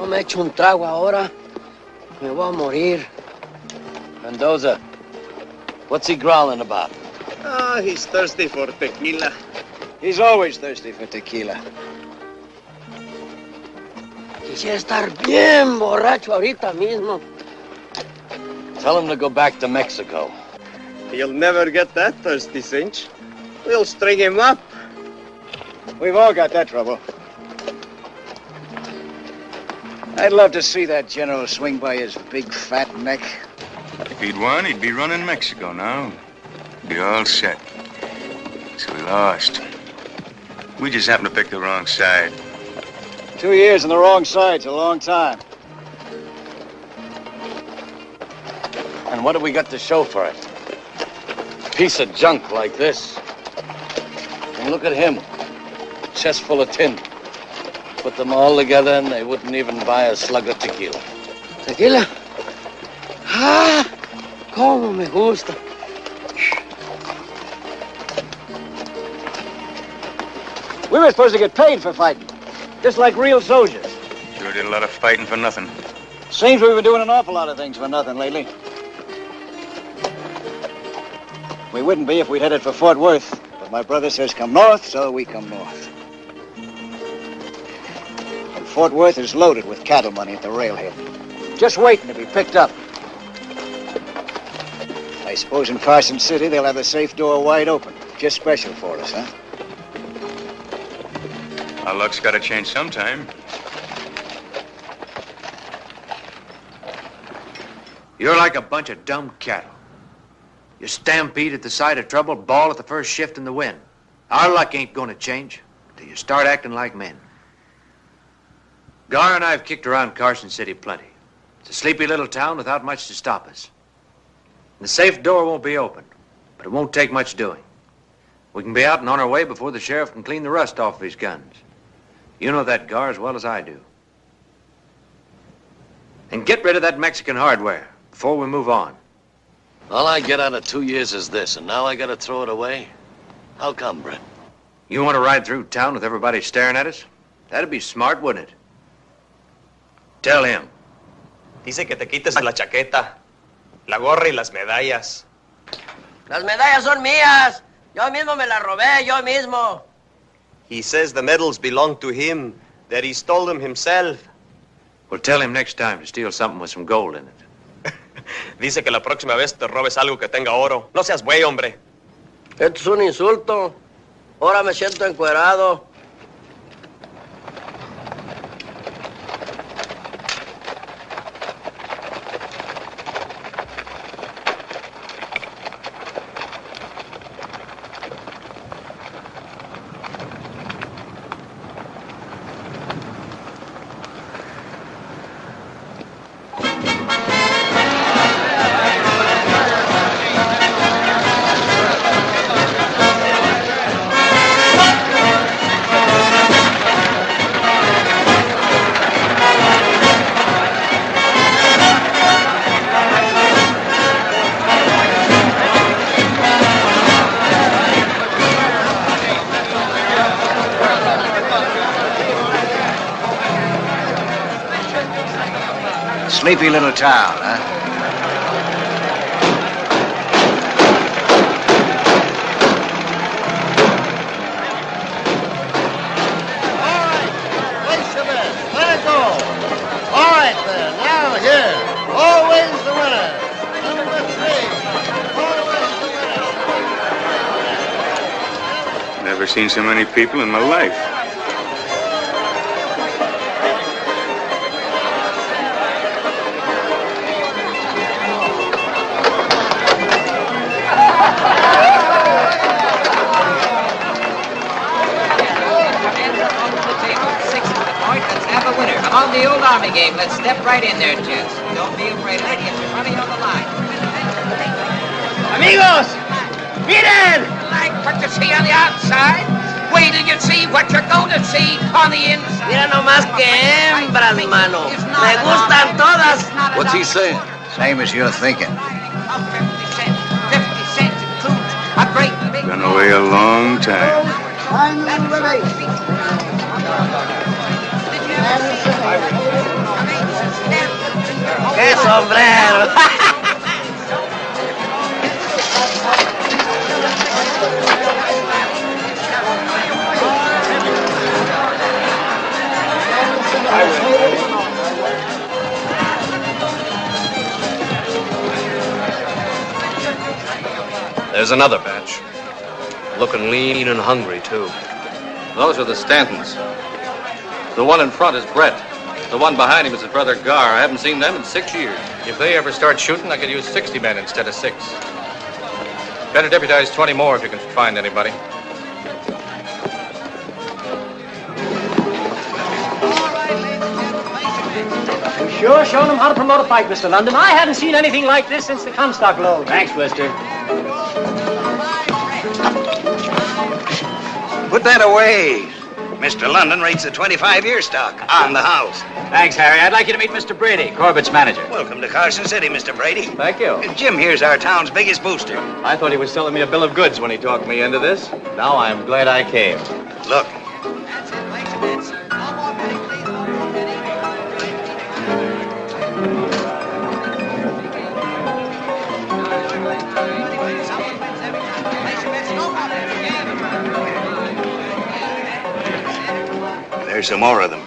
no me echo un trago ahora, me voy a morir. Mendoza, what's he growling about? Ah, he's thirsty for tequila. He's always thirsty for tequila. Quisiera estar bien borracho ahorita mismo. Tell him to go back to Mexico. He'll never get that thirsty, Cinch. We'll string him up. We've all got that trouble. I'd love to see that general swing by his big fat neck. If he'd won, he'd be running Mexico now. Be all set. So we lost. We just happened to pick the wrong side. 2 years on the wrong side's a long time. And what do we got to show for it? A piece of junk like this. And look at him. Chest full of tin. Put them all together and they wouldn't even buy a slug of tequila. ¿Tequila? Ah, cómo me gusta. We were supposed to get paid for fighting, just like real soldiers. Sure did a lot of fighting for nothing. Seems we've been doing an awful lot of things for nothing lately. We wouldn't be if we'd headed for Fort Worth, but my brother says come north, so we come north. And Fort Worth is loaded with cattle money at the railhead, just waiting to be picked up. I suppose in Carson City they'll have the safe door wide open, just special for us, huh? Our luck's got to change sometime. You're like a bunch of dumb cattle. You stampede at the sight of trouble, bawl at the first shift in the wind. Our luck ain't gonna change till you start acting like men. Gar and I have kicked around Carson City plenty. It's a sleepy little town without much to stop us. The safe door won't be open, but it won't take much doing. We can be out and on our way before the sheriff can clean the rust off of his guns. You know that, Gar, as well as I do. And get rid of that Mexican hardware before we move on. All I get out of 2 years is this, and now I gotta throw it away? How come, Bret? You want to ride through town with everybody staring at us? That'd be smart, wouldn't it? Tell him. Dice que te quites la chaqueta, la gorra y las medallas. Las medallas son mías. Yo mismo me las robé, yo mismo. He says the medals belong to him, that he stole them himself. Well, tell him next time to steal something with some gold in it. Dice que la próxima vez te robes algo que tenga oro. No seas güey, hombre. Esto es un insulto. Ahora me siento encuerado. Sleepy little town, huh? All right, place your bet. Let it go. All right, then. Now, here. Always the winner. Number 3. Always the winner. Never seen so many people in my life. On the old Army game, let's step right in there, gents. Don't be afraid of it. Get your money on the line. Amigos, miren! Like what you see on the outside, wait till you see what you're going to see on the inside. Mira nomás que hembras, mano. Me gustan todas. What's he saying? Same as you're thinking. 50 cents. 50 cents includes a great big... Been away a long time. I'm ready. sombrero. There's another batch. Looking lean and hungry, too. Those are the Stantons. The one in front is Bret. The one behind him is his brother Gar. I haven't seen them in 6 years. If they ever start shooting, I could use 60 men instead of 6. Better deputize 20 more if you can find anybody. You sure showing them how to promote a fight, Mr. London. I haven't seen anything like this since the Comstock load. Thanks, Blister. Put that away. Mr. London rates a 25-year stock on the house. Thanks, Harry. I'd like you to meet Mr. Brady, Corbett's manager. Welcome to Carson City, Mr. Brady. Thank you. Jim here's our town's biggest booster. I thought he was selling me a bill of goods when he talked me into this. Now I'm glad I came. Look. There's some more of them.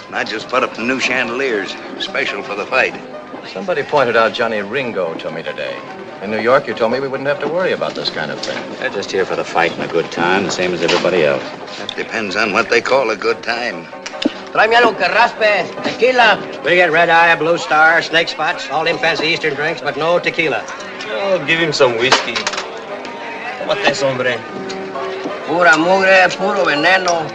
And I just put up the new chandeliers, special for the fight. Somebody pointed out Johnny Ringo to me today. In New York, you told me we wouldn't have to worry about this kind of thing. They're just here for the fight and a good time, the same as everybody else. That depends on what they call a good time. Tráeme algo que raspe. Tequila. We get red eye, blue star, snake spots, all them fancy Eastern drinks, but no tequila. Oh, give him some whiskey. What this, hombre? Pura mugre, puro veneno.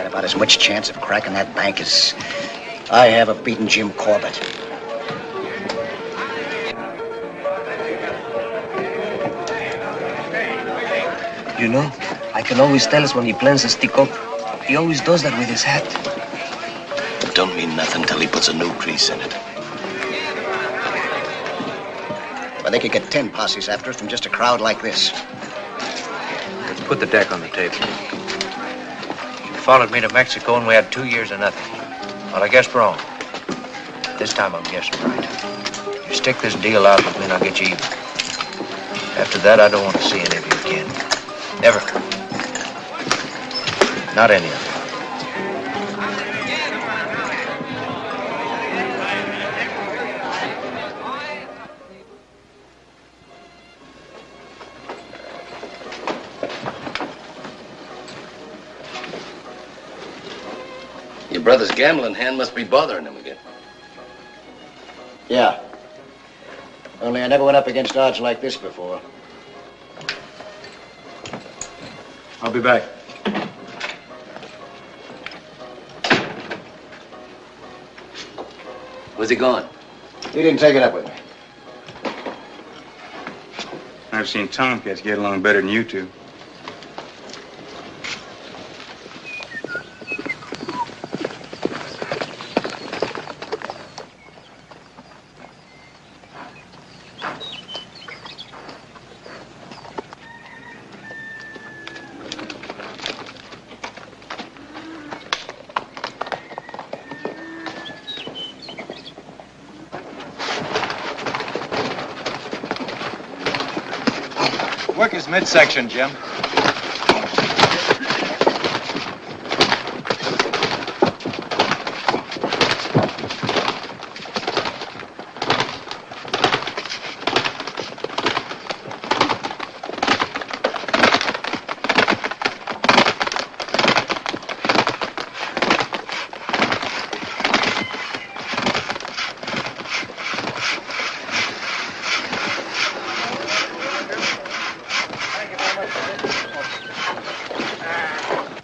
About as much chance of cracking that bank as I have of beating Jim Corbett. You know, I can always tell us when he plans to stick up. He always does that with his hat. It don't mean nothing till he puts a new crease in it. Well, they could get 10 posses after us from just a crowd like this. Let's put the deck on the table. Followed me to Mexico and we had 2 years of nothing. Well, I guessed wrong. This time I'm guessing right. You stick this deal out with me and I'll get you even. After that, I don't want to see any of you again. Never. Not any of you. Your brother's gambling hand must be bothering him again. Yeah. Only I never went up against odds like this before. I'll be back. Where's he gone? He didn't take it up with me. I've seen Tomcats get along better than you two. Work his midsection, Jim.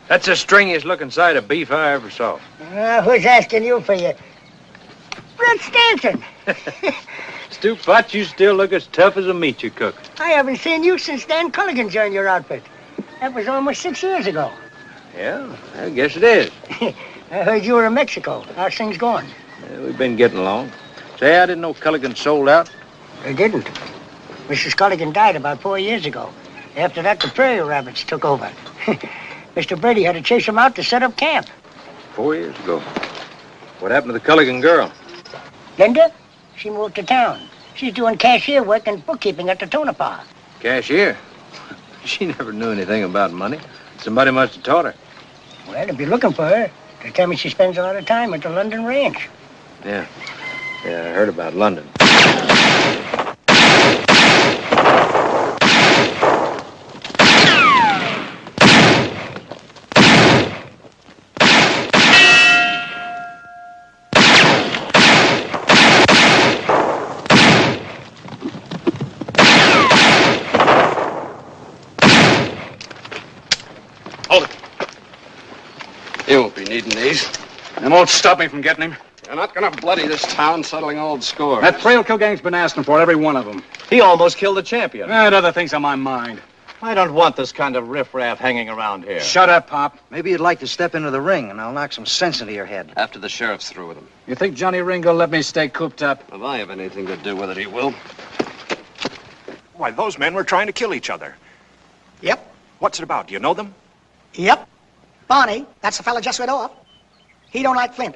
That's the stringiest looking side of beef I ever saw. Who's asking you for you? Brett Stanton. Stu Potts, you still look as tough as a meat you cook. I haven't seen you since Dan Culligan joined your outfit. That was almost 6 years ago. Yeah, I guess it is. I heard you were in Mexico. How's things going? Yeah, we've been getting along. Say, I didn't know Culligan sold out. I didn't. Mrs. Culligan died about 4 years ago. After that, the prairie rabbits took over. Mr. Brady had to chase them out to set up camp. 4 years ago. What happened to the Culligan girl? Linda? She moved to town. She's doing cashier work and bookkeeping at the Tonopah. Cashier? She never knew anything about money. Somebody must have taught her. Well, if you're looking for her, they tell me she spends a lot of time at the London ranch. Yeah. Yeah, I heard about London. You won't be needing these. They won't stop me from getting him. You're not gonna bloody this town settling old scores. That Thraikill gang's been asking for it, every one of them. He almost killed the champion. I had other things on my mind. I don't want this kind of riffraff hanging around here. Shut up, Pop. Maybe you'd like to step into the ring, and I'll knock some sense into your head. After the sheriff's through with him. You think Johnny Ringo let me stay cooped up? If I have anything to do with it, he will. Why, those men were trying to kill each other. Yep. What's it about? Do you know them? Yep. Barney, that's the fella just went off. He don't like Flint.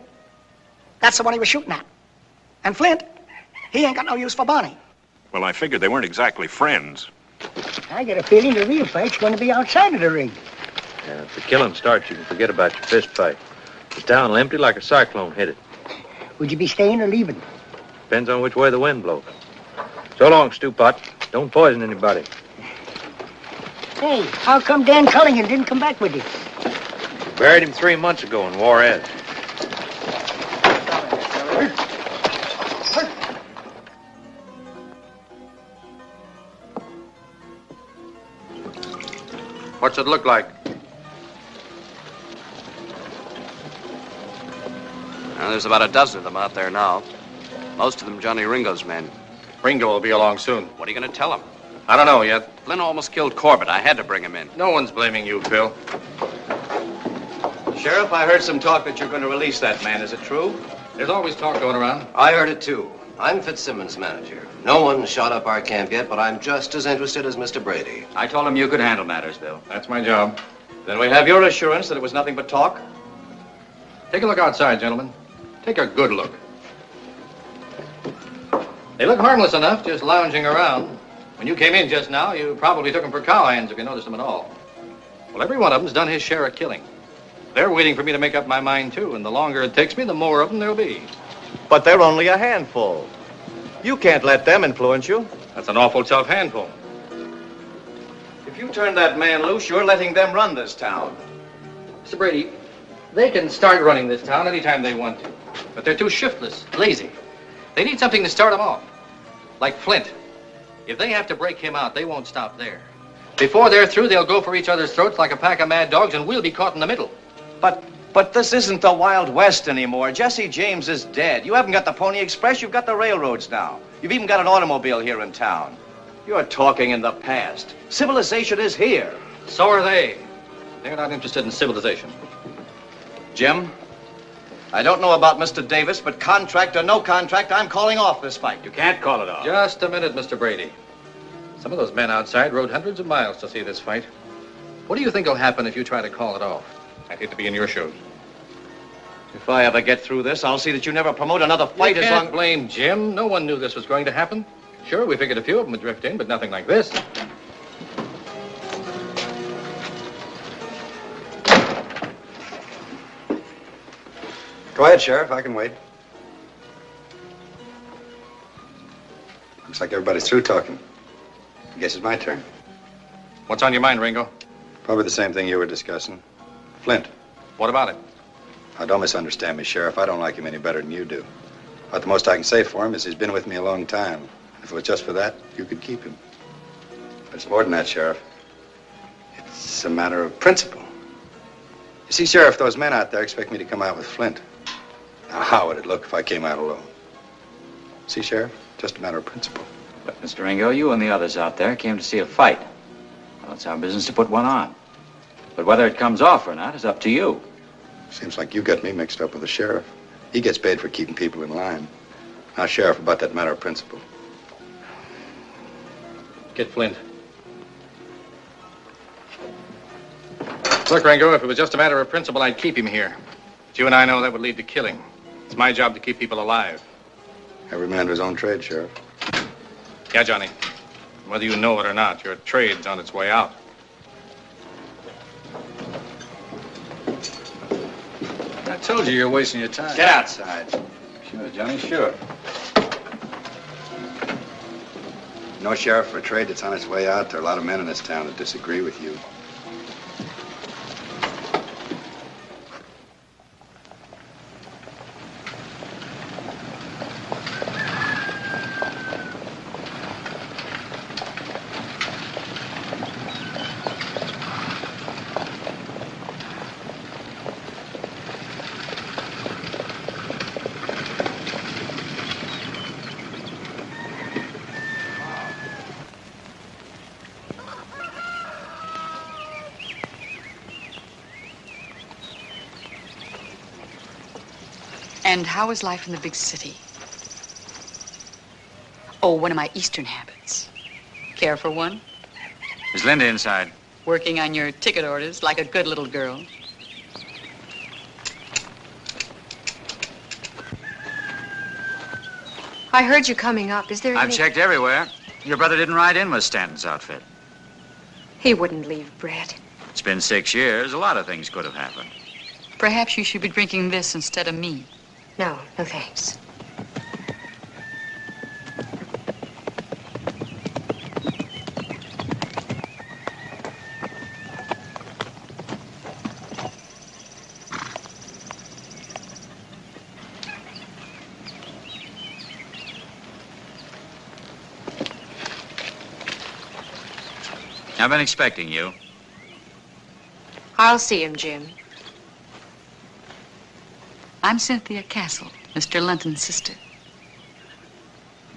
That's the one he was shooting at. And Flint, he ain't got no use for Barney. Well, I figured they weren't exactly friends. I get a feeling the real fight's going to be outside of the ring. Yeah, if the killing starts, you can forget about your fist fight. The town will empty like a cyclone hit it. Would you be staying or leaving? Depends on which way the wind blows. So long, Stewpot. Don't poison anybody. Hey, how come Dan Culligan didn't come back with you? Buried him 3 months ago in Juarez. What's it look like? Well, there's about a dozen of them out there now. Most of them Johnny Ringo's men. Ringo will be along soon. What are you going to tell him? I don't know yet. Flynn almost killed Corbett. I had to bring him in. No one's blaming you, Phil. Sheriff, I heard some talk that you're going to release that man. Is it true? There's always talk going around. I heard it too. I'm Fitzsimmons' manager. No one shot up our camp yet, but I'm just as interested as Mr. Brady. I told him you could handle matters, Bill. That's my job. Then we have your assurance that it was nothing but talk? Take a look outside, gentlemen. Take a good look. They look harmless enough, just lounging around. When you came in just now, you probably took them for cowhands, if you noticed them at all. Well, every one of them's done his share of killing. They're waiting for me to make up my mind, too, and the longer it takes me, the more of them there'll be. But they're only a handful. You can't let them influence you. That's an awful tough handful. If you turn that man loose, you're letting them run this town. Mr. Brady, they can start running this town anytime they want to. But they're too shiftless, lazy. They need something to start them off. Like Flint. If they have to break him out, they won't stop there. Before they're through, they'll go for each other's throats like a pack of mad dogs, and we'll be caught in the middle. But this isn't the Wild West anymore. Jesse James is dead. You haven't got the Pony Express, you've got the railroads now. You've even got an automobile here in town. You're talking in the past. Civilization is here. So are they. They're not interested in civilization. Jim, I don't know about Mr. Davis, but contract or no contract, I'm calling off this fight. You can't call it off. Just a minute, Mr. Brady. Some of those men outside rode hundreds of miles to see this fight. What do you think will happen if you try to call it off? I'd hate to be in your shoes. If I ever get through this, I'll see that you never promote another fight You as can't long... blame Jim. No one knew this was going to happen. Sure, we figured a few of them would drift in, but nothing like this. Go ahead, Sheriff. I can wait. Looks like everybody's through talking. I guess it's my turn. What's on your mind, Ringo? Probably the same thing you were discussing. Flint. What about it? Now, don't misunderstand me, Sheriff. I don't like him any better than you do. But the most I can say for him is he's been with me a long time. If it was just for that, you could keep him. But it's more than that, Sheriff. It's a matter of principle. You see, Sheriff, those men out there expect me to come out with Flint. Now, how would it look if I came out alone? See, Sheriff? Just a matter of principle. But, Mr. Ringo, you and the others out there came to see a fight. Well, it's our business to put one on. But whether it comes off or not is up to you. Seems like you got me mixed up with the sheriff. He gets paid for keeping people in line. Now, Sheriff, about that matter of principle. Get Flint. Look, Ringo, if it was just a matter of principle, I'd keep him here. But you and I know that would lead to killing. It's my job to keep people alive. Every man to his own trade, Sheriff. Yeah, Johnny. Whether you know it or not, your trade's on its way out. I told you you're wasting your time. Get outside. Sure, Johnny, sure. No, Sheriff, for a trade that's on its way out, there are a lot of men in this town that disagree with you. And how is life in the big city? Oh, one of my Eastern habits. Care for one? Is Linda inside? Working on your ticket orders like a good little girl. I heard you coming up. Is there I've any... checked everywhere. Your brother didn't ride in with Stanton's outfit. He wouldn't leave Bret. It's been 6 years. A lot of things could have happened. Perhaps you should be drinking this instead of me. No, no thanks. I've been expecting you. I'll see him, Jim. I'm Cynthia Castle, Mr. Linton's sister.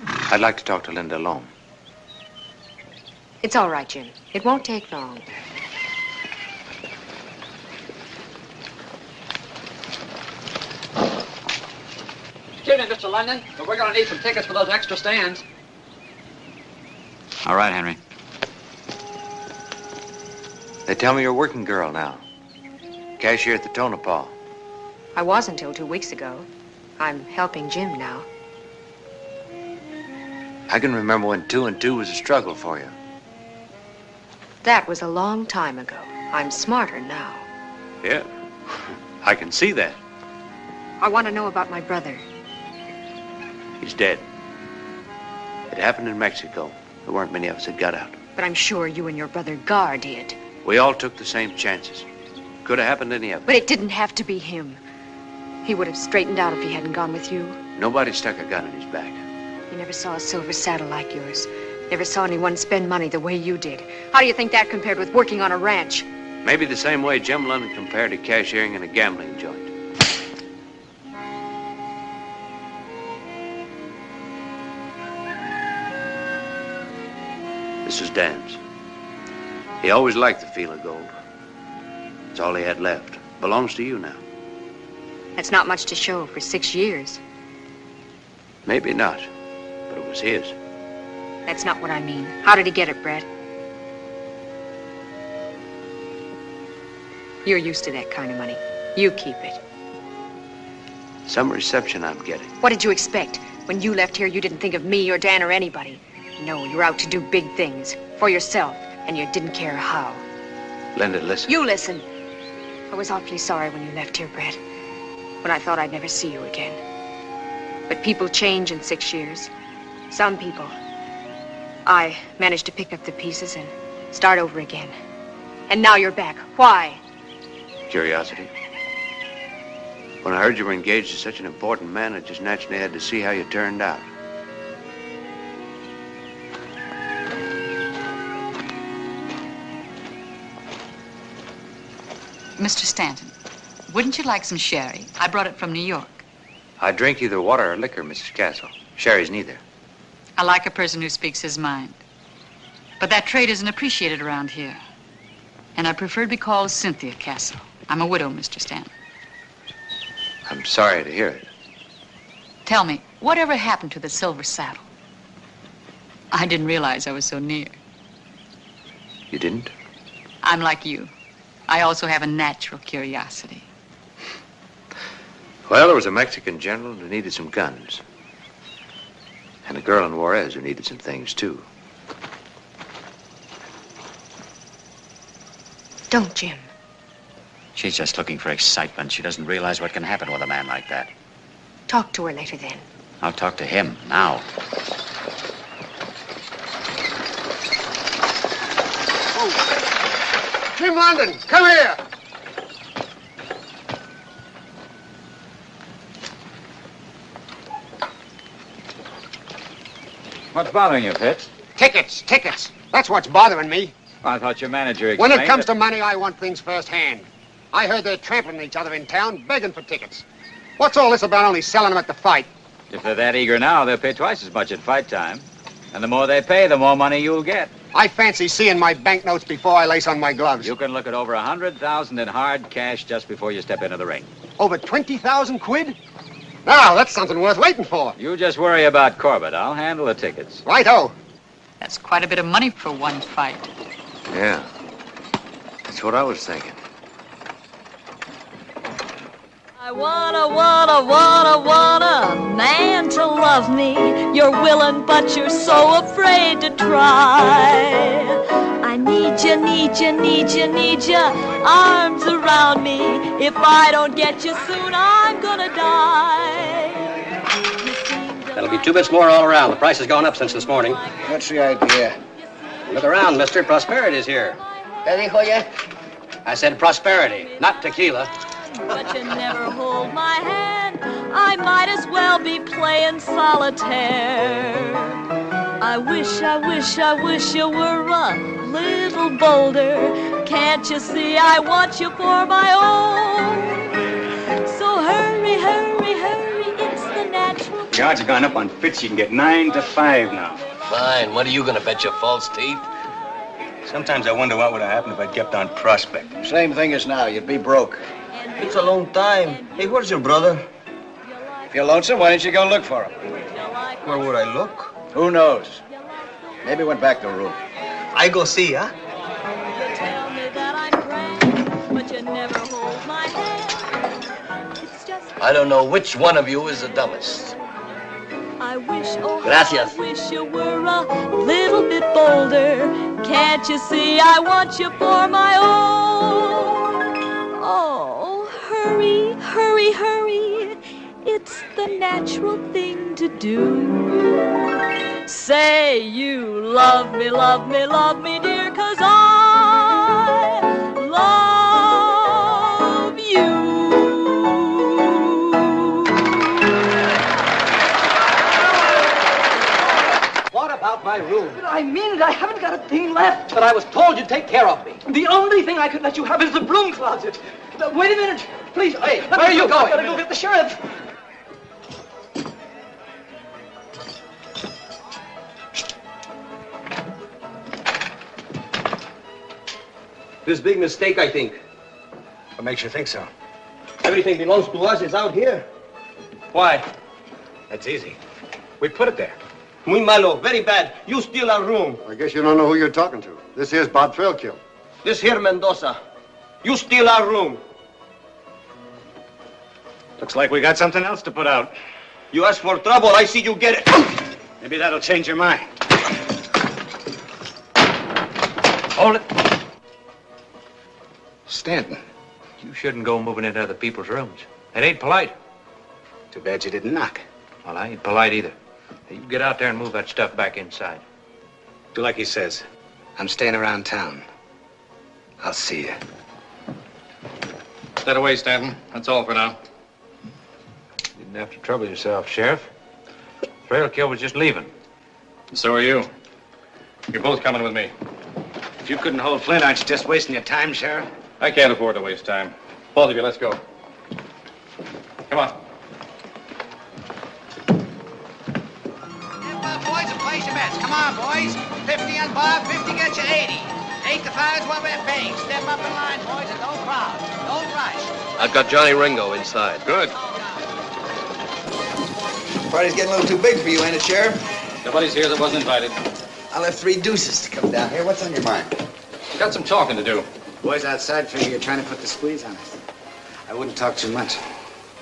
I'd like to talk to Linda alone. It's all right, Jim. It won't take long. Excuse me, Mr. London, but we're going to need some tickets for those extra stands. All right, Henry. They tell me you're a working girl now. Cashier at the Tonopah. I was until 2 weeks ago. I'm helping Jim now. I can remember when 2 and 2 was a struggle for you. That was a long time ago. I'm smarter now. Yeah, I can see that. I want to know about my brother. He's dead. It happened in Mexico. There weren't many of us that got out. But I'm sure you and your brother Gar did. We all took the same chances. Could have happened to any of us. But it didn't have to be him. He would have straightened out if he hadn't gone with you. Nobody stuck a gun in his back. You never saw a silver saddle like yours. Never saw anyone spend money the way you did. How do you think that compared with working on a ranch? Maybe the same way Jim London compared to cashiering in a gambling joint. This is Dan's. He always liked the feel of gold. It's all he had left. Belongs to you now. That's not much to show for 6 years. Maybe not, but it was his. That's not what I mean. How did he get it, Bret? You're used to that kind of money. You keep it. Some reception I'm getting. What did you expect? When you left here, you didn't think of me or Dan or anybody. No, you're out to do big things. For yourself. And you didn't care how. Linda, listen. You listen. I was awfully sorry when you left here, Bret. When I thought I'd never see you again. But people change in 6 years. Some people. I managed to pick up the pieces and start over again. And now you're back. Why? Curiosity. When I heard you were engaged to such an important man, I just naturally had to see how you turned out. Mr. Stanton, wouldn't you like some sherry? I brought it from New York. I drink either water or liquor, Mrs. Castle. Sherry's neither. I like a person who speaks his mind. But that trade isn't appreciated around here. And I prefer to be called Cynthia Castle. I'm a widow, Mr. Stanton. I'm sorry to hear it. Tell me, whatever happened to the silver saddle? I didn't realize I was so near. You didn't? I'm like you. I also have a natural curiosity. Well, there was a Mexican general who needed some guns. And a girl in Juarez who needed some things, too. Don't, Jim. She's just looking for excitement. She doesn't realize what can happen with a man like that. Talk to her later then. I'll talk to him now. Jim London, come here. What's bothering you, Fitz? Tickets. That's what's bothering me. I thought your manager When explained it comes that- to money, I want things firsthand. I heard they're trampling each other in town, begging for tickets. What's all this about only selling them at the fight? If they're that eager now, they'll pay twice as much at fight time. And the more they pay, the more money you'll get. I fancy seeing my banknotes before I lace on my gloves. You can look at over 100,000 in hard cash just before you step into the ring. Over 20,000 quid? Now, that's something worth waiting for. You just worry about Corbett. I'll handle the tickets. Righto. That's quite a bit of money for one fight. Yeah. That's what I was thinking. I wanna a man to love me. You're willing, but you're so afraid to try. I need you, arms around me. If I don't get you soon, I'm gonna die. That'll be 2 bits more all around. The price has gone up since this morning. What's the idea? Look around, mister. Prosperity's here. ¿Qué dijo ya? I said prosperity, not tequila. But you never hold my hand. I might as well be playing solitaire. I wish you were a little bolder. Can't you see I want you for my own? So hurry, it's the natural. The odds have gone up on Fitz. You can get 9 to 5 now. Fine. What are you gonna bet your false teeth? Sometimes I wonder what would have happened if I'd kept on prospecting. Same thing as now. You'd be broke. It's a long time. Hey, where's your brother? If you're lonesome, why don't you go look for him? Where would I look? Who knows? Maybe went back to the room. I go see, huh? Tell me that I'm grand, but you never hold my hand. It's just I don't know which one of you is the dumbest. I wish, oh, Gracias. I wish you were a little bit bolder. Can't you see I want you for my own? Oh, hurry, it's the natural thing to do. Say you love me, dear, 'cause I love you. What about my room? But I mean it. I haven't got a thing left. But I was told you'd take care of me. The only thing I could let you have is the broom closet. Wait a minute. Please. Hey, where are you going? I've got to go get the sheriff. This big mistake, I think. What makes you think so? Everything belongs to us is out here. Why? That's easy. We put it there. Muy malo, very bad. You steal our room. I guess you don't know who you're talking to. This here's Bob Thraikill. This here Mendoza. You steal our room. Looks like we got something else to put out. You ask for trouble, I see you get it. Maybe that'll change your mind. Hold it. Stanton. You shouldn't go moving into other people's rooms. It ain't polite. Too bad you didn't knock. Well, I ain't polite either. You get out there and move that stuff back inside. Do like he says. I'm staying around town. I'll see you. That away, Stanton. That's all for now. You didn't have to trouble yourself, Sheriff. Thraikill was just leaving. So are you. You're both coming with me. If you couldn't hold Flint, aren't you just wasting your time, Sheriff? I can't afford to waste time. Both of you, let's go. Come on. Boys, and place your bets. Come on, boys. 50 on Bob, 50 gets you 80. 8 to 5 is what we're paying. Step up in line, boys, and don't crowd. Don't rush. I've got Johnny Ringo inside. Good. Party's getting a little too big for you, ain't it, Sheriff? Nobody's here that wasn't invited. I left 3 deuces to come down here. What's on your mind? Got some talking to do. Boys outside figure you're trying to put the squeeze on us. I wouldn't talk too much.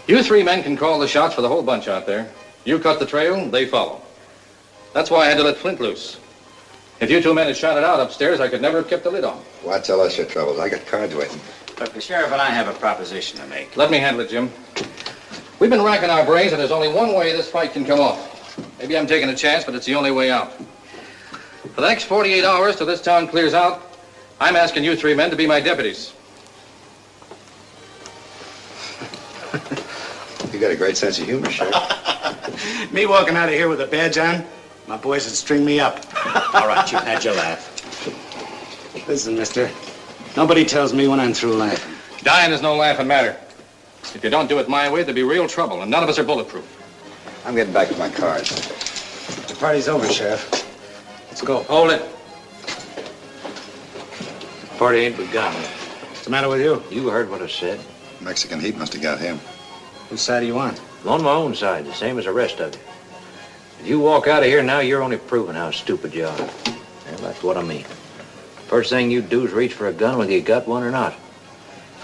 You three men can call the shots for the whole bunch out there. You cut the trail, they follow. That's why I had to let Flint loose. If you two men had shot it out upstairs, I could never have kept the lid on. Why tell us your troubles? I got cards waiting. But the sheriff and I have a proposition to make. Let me handle it, Jim. We've been racking our brains, and there's only one way this fight can come off. Maybe I'm taking a chance, but it's the only way out. For the next 48 hours till this town clears out, I'm asking you three men to be my deputies. You got a great sense of humor, Sheriff. Me walking out of here with a badge on? My boys would string me up. All right, you've had your laugh. Listen, mister. Nobody tells me when I'm through laughing. Dying is no laughing matter. If you don't do it my way, there'll be real trouble, and none of us are bulletproof. I'm getting back to my cards. The party's over, Sheriff. Let's go. Hold it. Party ain't begun. What's the matter with you? You heard what I said. Mexican heat must have got him. Whose side are you on? I'm on my own side, the same as the rest of you. If you walk out of here now, you're only proving how stupid you are. And that's what I mean. First thing you do is reach for a gun whether you got one or not.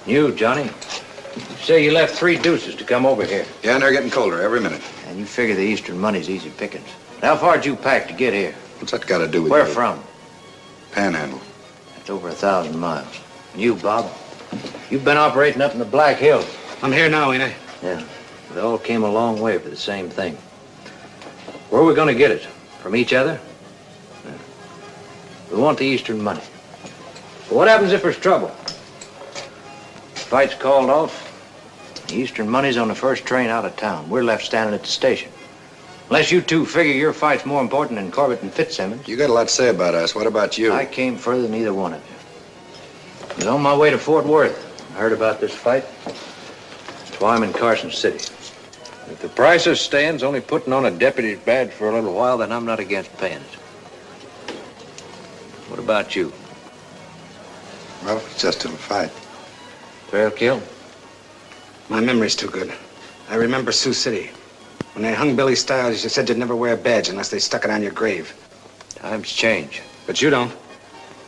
You, Johnny, you say you left 3 deuces to come over here. Yeah, and they're getting colder every minute. And you figure the Eastern money's easy pickings. How far'd you pack to get here? What's that got to do with Where you? from? Panhandle. That's over 1,000 miles. And you, Bob, you've been operating up in the Black Hills. I'm here now, ain't I? Yeah. We all came a long way for the same thing. Where are we going to get it? From each other? Yeah. We want the Eastern money. But what happens if there's trouble? Fight's called off. The Eastern money's on the first train out of town. We're left standing at the station. Unless you two figure your fight's more important than Corbett and Fitzsimmons. You got a lot to say about us. What about you? I came further than either one of you. I was on my way to Fort Worth. I heard about this fight. That's why I'm in Carson City. If the price of stands only putting on a deputy's badge for a little while, then I'm not against paying it. What about you? Well, it's just a fight. Thraikill? My memory's too good. I remember Sioux City. When they hung Billy Stiles, you said you'd never wear a badge unless they stuck it on your grave. Times change. But you don't.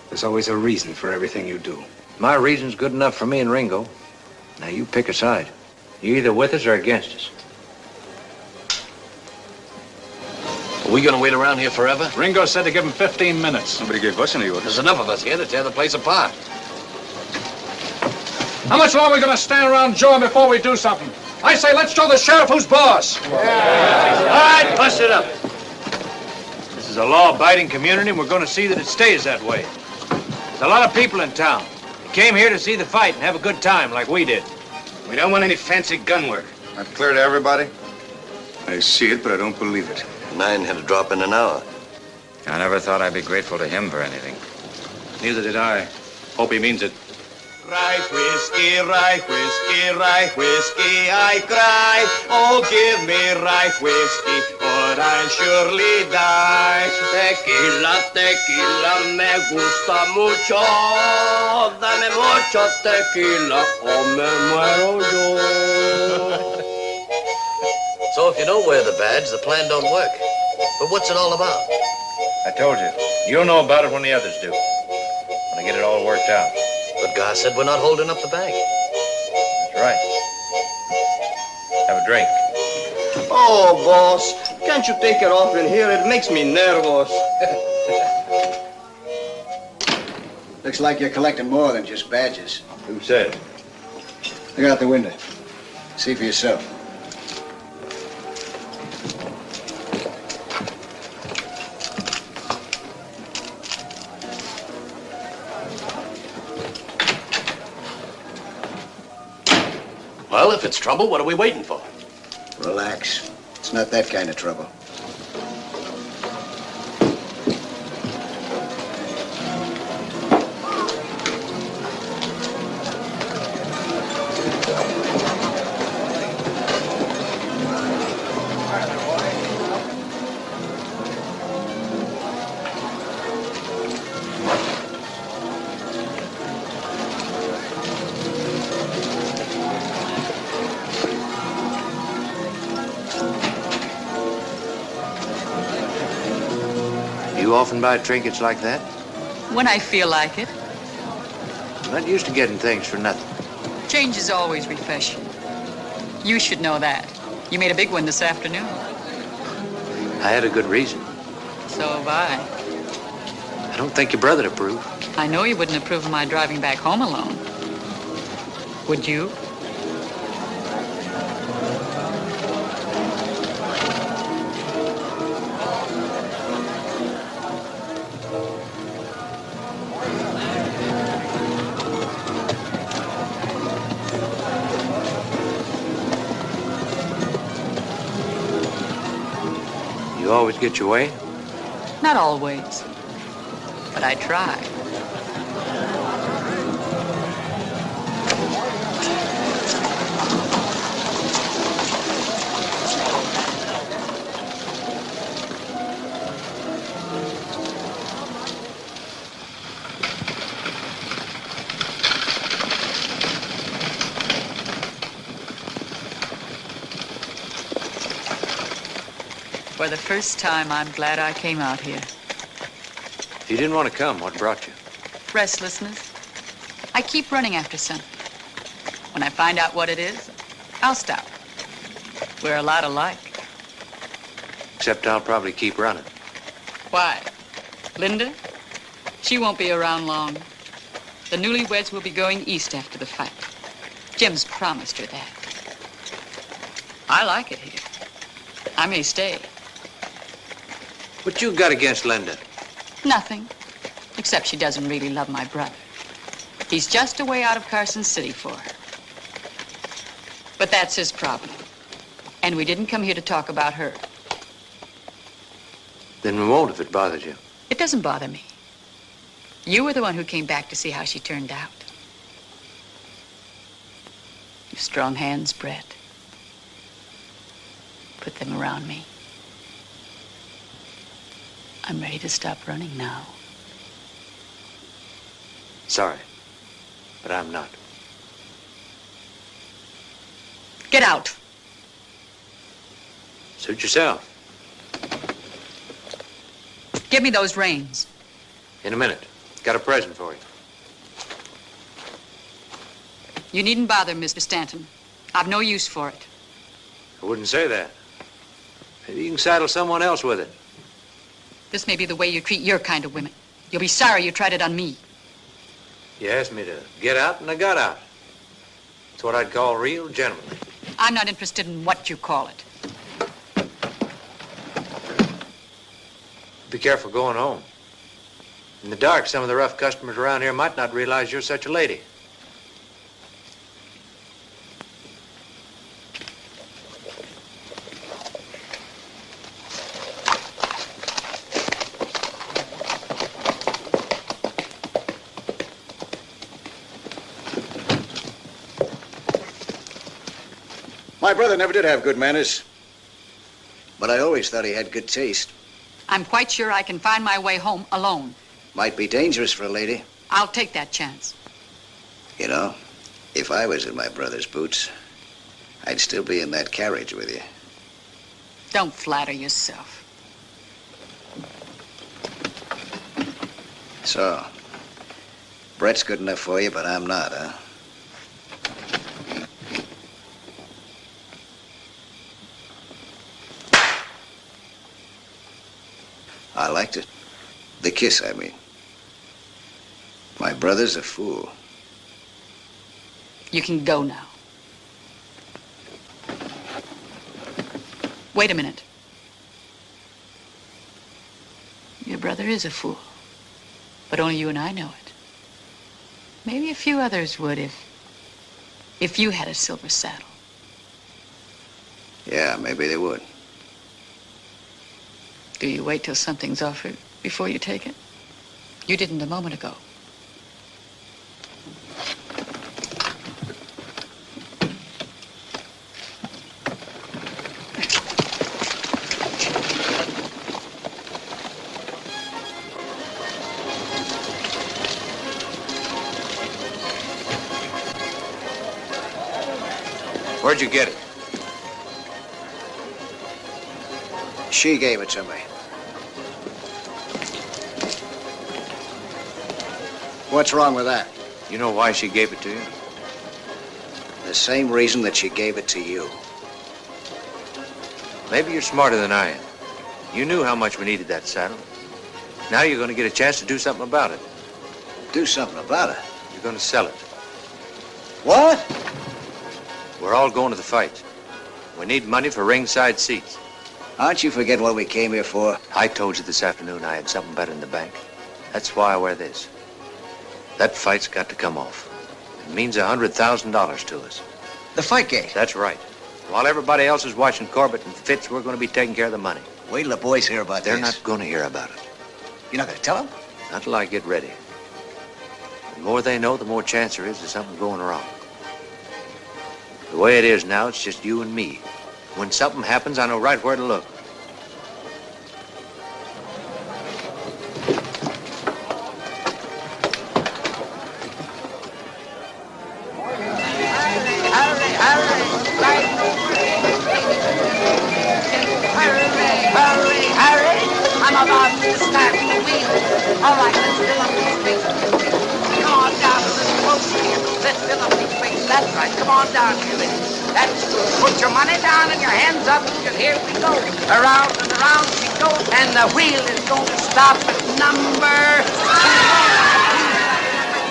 There's always a reason for everything you do. My reason's good enough for me and Ringo. Now you pick a side. You're either with us or against us. Are we going to wait around here forever? Ringo said to give him 15 minutes. Nobody gave us any orders. There's enough of us here to tear the place apart. How much longer are we going to stand around jawing before we do something? I say let's show the sheriff who's boss. All right, bust it up. This is a law-abiding community, and we're going to see that it stays that way. There's a lot of people in town. They came here to see the fight and have a good time like we did. We don't want any fancy gun work. That clear to everybody? I see it, but I don't believe it. 9 had to drop in an hour. I never thought I'd be grateful to him for anything. Neither did I. Hope he means it. Rye whiskey, rye whiskey, rye whiskey, I cry. Oh, give me rye whiskey, or I'll surely die. Tequila, tequila, me gusta mucho. Dame mucho tequila, o me muero yo. So if you don't wear the badge, the plan don't work. But what's it all about? I told you. You'll know about it when the others do. When I get it all worked out. But Gar said we're not holding up the bag. That's right. Have a drink. Oh, boss, can't you take it off in here? It makes me nervous. Looks like you're collecting more than just badges. Who said? Look out the window. See for yourself. Well, if it's trouble, what are we waiting for? Relax. It's not that kind of trouble. You often buy trinkets like that? When I feel like it. Not used to getting things for nothing. Change is always refreshing. You should know that. You made a big one this afternoon. I had a good reason. So have I. I don't think your brother'd approve. I know you wouldn't approve of my driving back home alone. Would you? You always get your way? Not always, but I try. For the first time, I'm glad I came out here. If you didn't want to come, what brought you? Restlessness. I keep running after something. When I find out what it is, I'll stop. We're a lot alike. Except I'll probably keep running. Why? Linda? She won't be around long. The newlyweds will be going east after the fight. Jim's promised her that. I like it here. I may stay. What you got against Linda? Nothing, except she doesn't really love my brother. He's just away out of Carson City for her. But that's his problem. And we didn't come here to talk about her. Then we won't if it bothers you. It doesn't bother me. You were the one who came back to see how she turned out. You've strong hands, Bret. Put them around me. I'm ready to stop running now. Sorry, but I'm not. Get out. Suit yourself. Give me those reins. In a minute. Got a present for you. You needn't bother, Mr. Stanton. I've no use for it. I wouldn't say that. Maybe you can saddle someone else with it. This may be the way you treat your kind of women. You'll be sorry you tried it on me. You asked me to get out, and I got out. It's what I'd call real gentlemanly. I'm not interested in what you call it. Be careful going home. In the dark, some of the rough customers around here might not realize you're such a lady. My brother never did have good manners. But I always thought he had good taste. I'm quite sure I can find my way home alone. Might be dangerous for a lady. I'll take that chance. You know, if I was in my brother's boots, I'd still be in that carriage with you. Don't flatter yourself. So, Bret's good enough for you, but I'm not, huh? I liked it. The kiss, I mean. My brother's a fool. You can go now. Wait a minute. Your brother is a fool. But only you and I know it. Maybe a few others would if you had a silver saddle. Yeah, maybe they would. Do you wait till something's offered before you take it? You didn't a moment ago. Where'd you get it? She gave it to me. What's wrong with that? You know why she gave it to you? The same reason that she gave it to you. Maybe you're smarter than I am. You knew how much we needed that saddle. Now you're going to get a chance to do something about it. Do something about it? You're going to sell it. What? We're all going to the fight. We need money for ringside seats. Aren't you forgetting what we came here for? I told you this afternoon I had something better in the bank. That's why I wear this. That fight's got to come off. It means $100,000 to us. The fight game? That's right. While everybody else is watching Corbett and Fitz, we're going to be taking care of the money. Wait till the boys hear about They're this. not going to hear about it. You're not going to tell them? Not till I get ready. The more they know, the more chance there is of something going wrong. The way it is now, it's just you and me. When something happens, I know right where to look. Hurry! I'm about to start the wheel. All right, let's fill up these spaces. Come on down a little closer here. Let's fill up these spaces. That's right. Come on down here, ladies. That's good. Put your money down and your hands up, and here we go. Around and around she goes, and the wheel is going to stop at number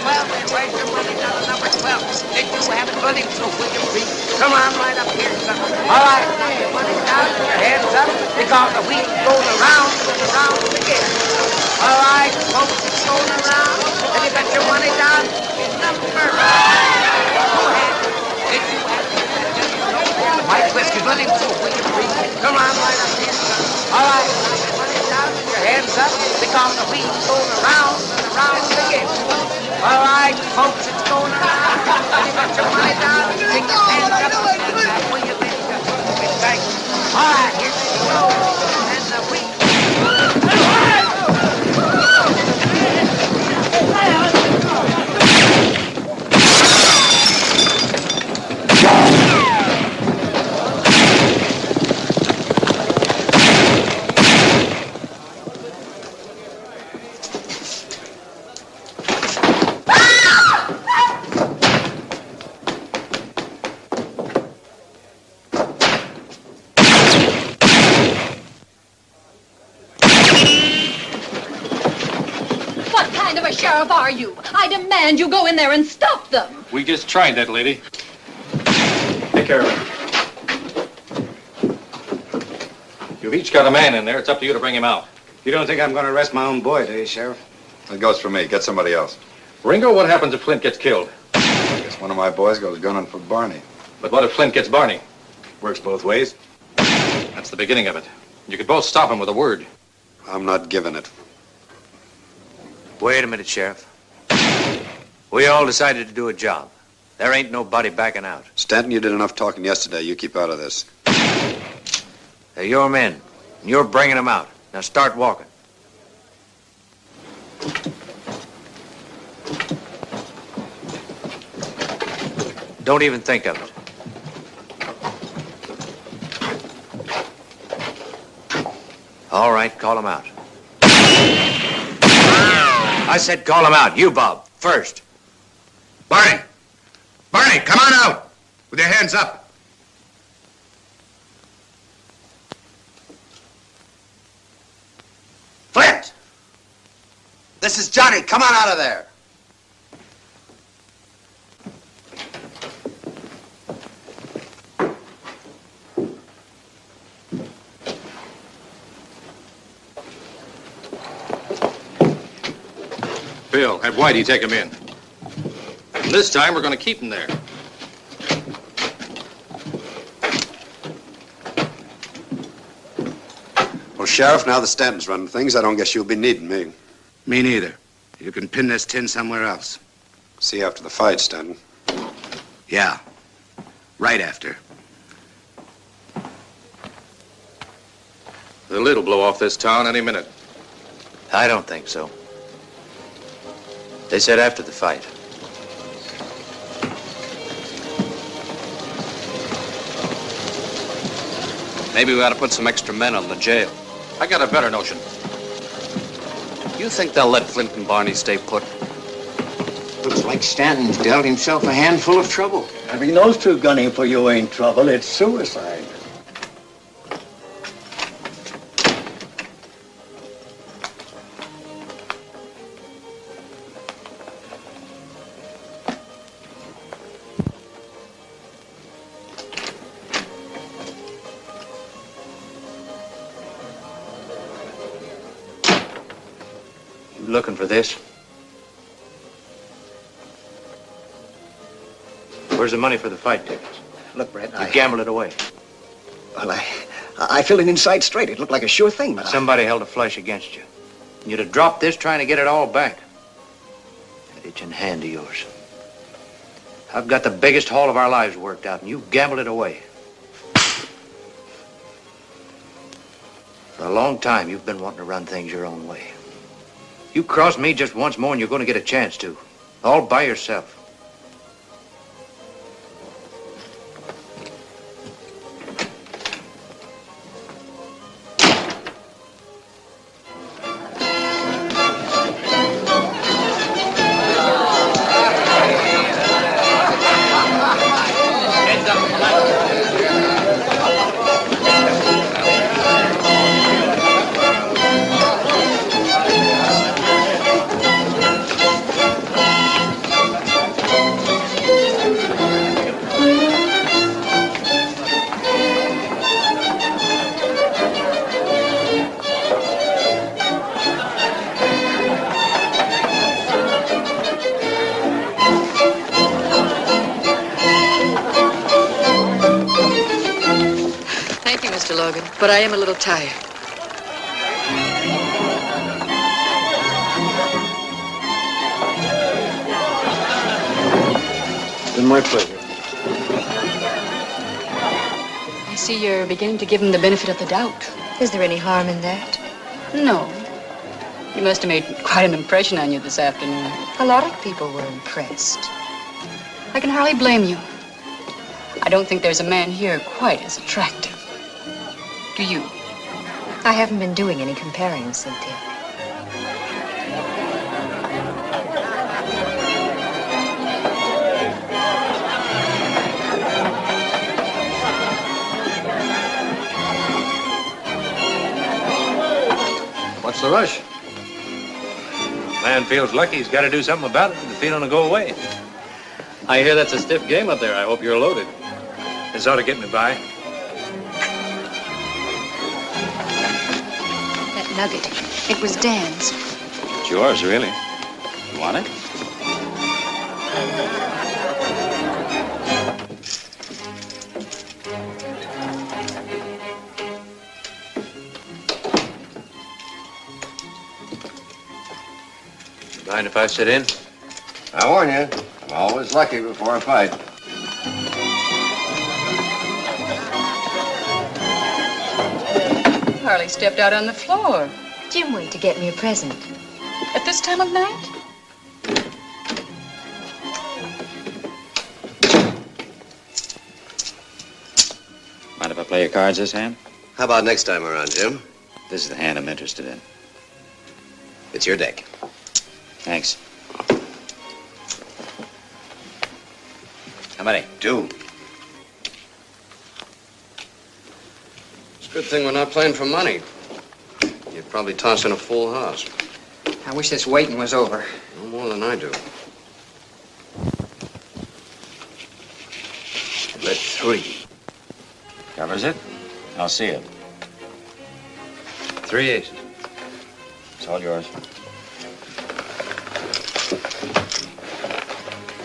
12. Where's your money down at number 12? Did you have it, buddy? So will you please come on right up here, son? All right, now your money down and your hands up, because the wheel's going around and around again. All right, folks, it's going around. Have you got your money down? Number 5. Go ahead. Did you have it? White whiskey, bloody so will you please come on right up here, son? All right, now your money down and your hands up, because the wheel's going around and around again. All right, folks, it's going around. Have you got your money down? Take your hands up. Will you please just thank you. All right, here we go. And the wheel. Sheriff, are you? I demand you go in there and stop them. We just tried that, lady. Take care of it. You've each got a man in there. It's up to you to bring him out. You don't think I'm going to arrest my own boy, do you, Sheriff? It goes for me. Get somebody else. Ringo, what happens if Flint gets killed? I guess one of my boys goes gunning for Barney. But what if Flint gets Barney? Works both ways. That's the beginning of it. You could both stop him with a word. I'm not giving it. Wait a minute, Sheriff. We all decided to do a job. There ain't nobody backing out. Stanton, you did enough talking yesterday. You keep out of this. They're your men, and you're bringing them out. Now start walking. Don't even think of it. All right, call them out. I said call him out. You, Bob, first. Barney! Barney, come on out! With your hands up. Flint! This is Johnny. Come on out of there. Bill, have Whitey take him in. And this time, we're going to keep him there. Well, Sheriff, now the Stanton's running things, I don't guess you'll be needing me. Me neither. You can pin this tin somewhere else. See you after the fight, Stanton. Yeah. Right after. The lid will blow off this town any minute. I don't think so. They said after the fight. Maybe we ought to put some extra men on the jail. I got a better notion. You think they'll let Flint and Barney stay put? Looks like Stanton's dealt himself a handful of trouble. Having those two gunning for you ain't trouble, it's suicide. You looking for this? Where's the money for the fight tickets? Look, Brett, You gambled it away. Well, I filled it inside straight. It looked like a sure thing, but Somebody held a flush against you. You'd have dropped this trying to get it all back. That itching hand of yours. I've got the biggest haul of our lives worked out, and you gambled it away. For a long time, you've been wanting to run things your own way. You cross me just once more, and you're going to get a chance to. All by yourself. But I am a little tired. It's been my pleasure. I see you're beginning to give him the benefit of the doubt. Is there any harm in that? No. He must have made quite an impression on you this afternoon. A lot of people were impressed. I can hardly blame you. I don't think there's a man here quite as attractive. Do you? I haven't been doing any comparing, Cynthia. What's the rush? Man feels lucky he's got to do something about it, and the feeling will go away. I hear that's a stiff game up there. I hope you're loaded. This ought to get me by. Nugget. It was Dan's. It's yours, really. You want it? Mind if I sit in? I warn you, I'm always lucky before a fight. Hardly stepped out on the floor. Jim went to get me a present. At this time of night? Mind if I play your cards this hand? How about next time around, Jim? This is the hand I'm interested in. It's your deck. Thanks. How many? 2. Good thing we're not playing for money. You'd probably toss in a full house. I wish this waiting was over. No more than I do. Bet 3. Covers it? I'll see it. 3 aces. It's all yours.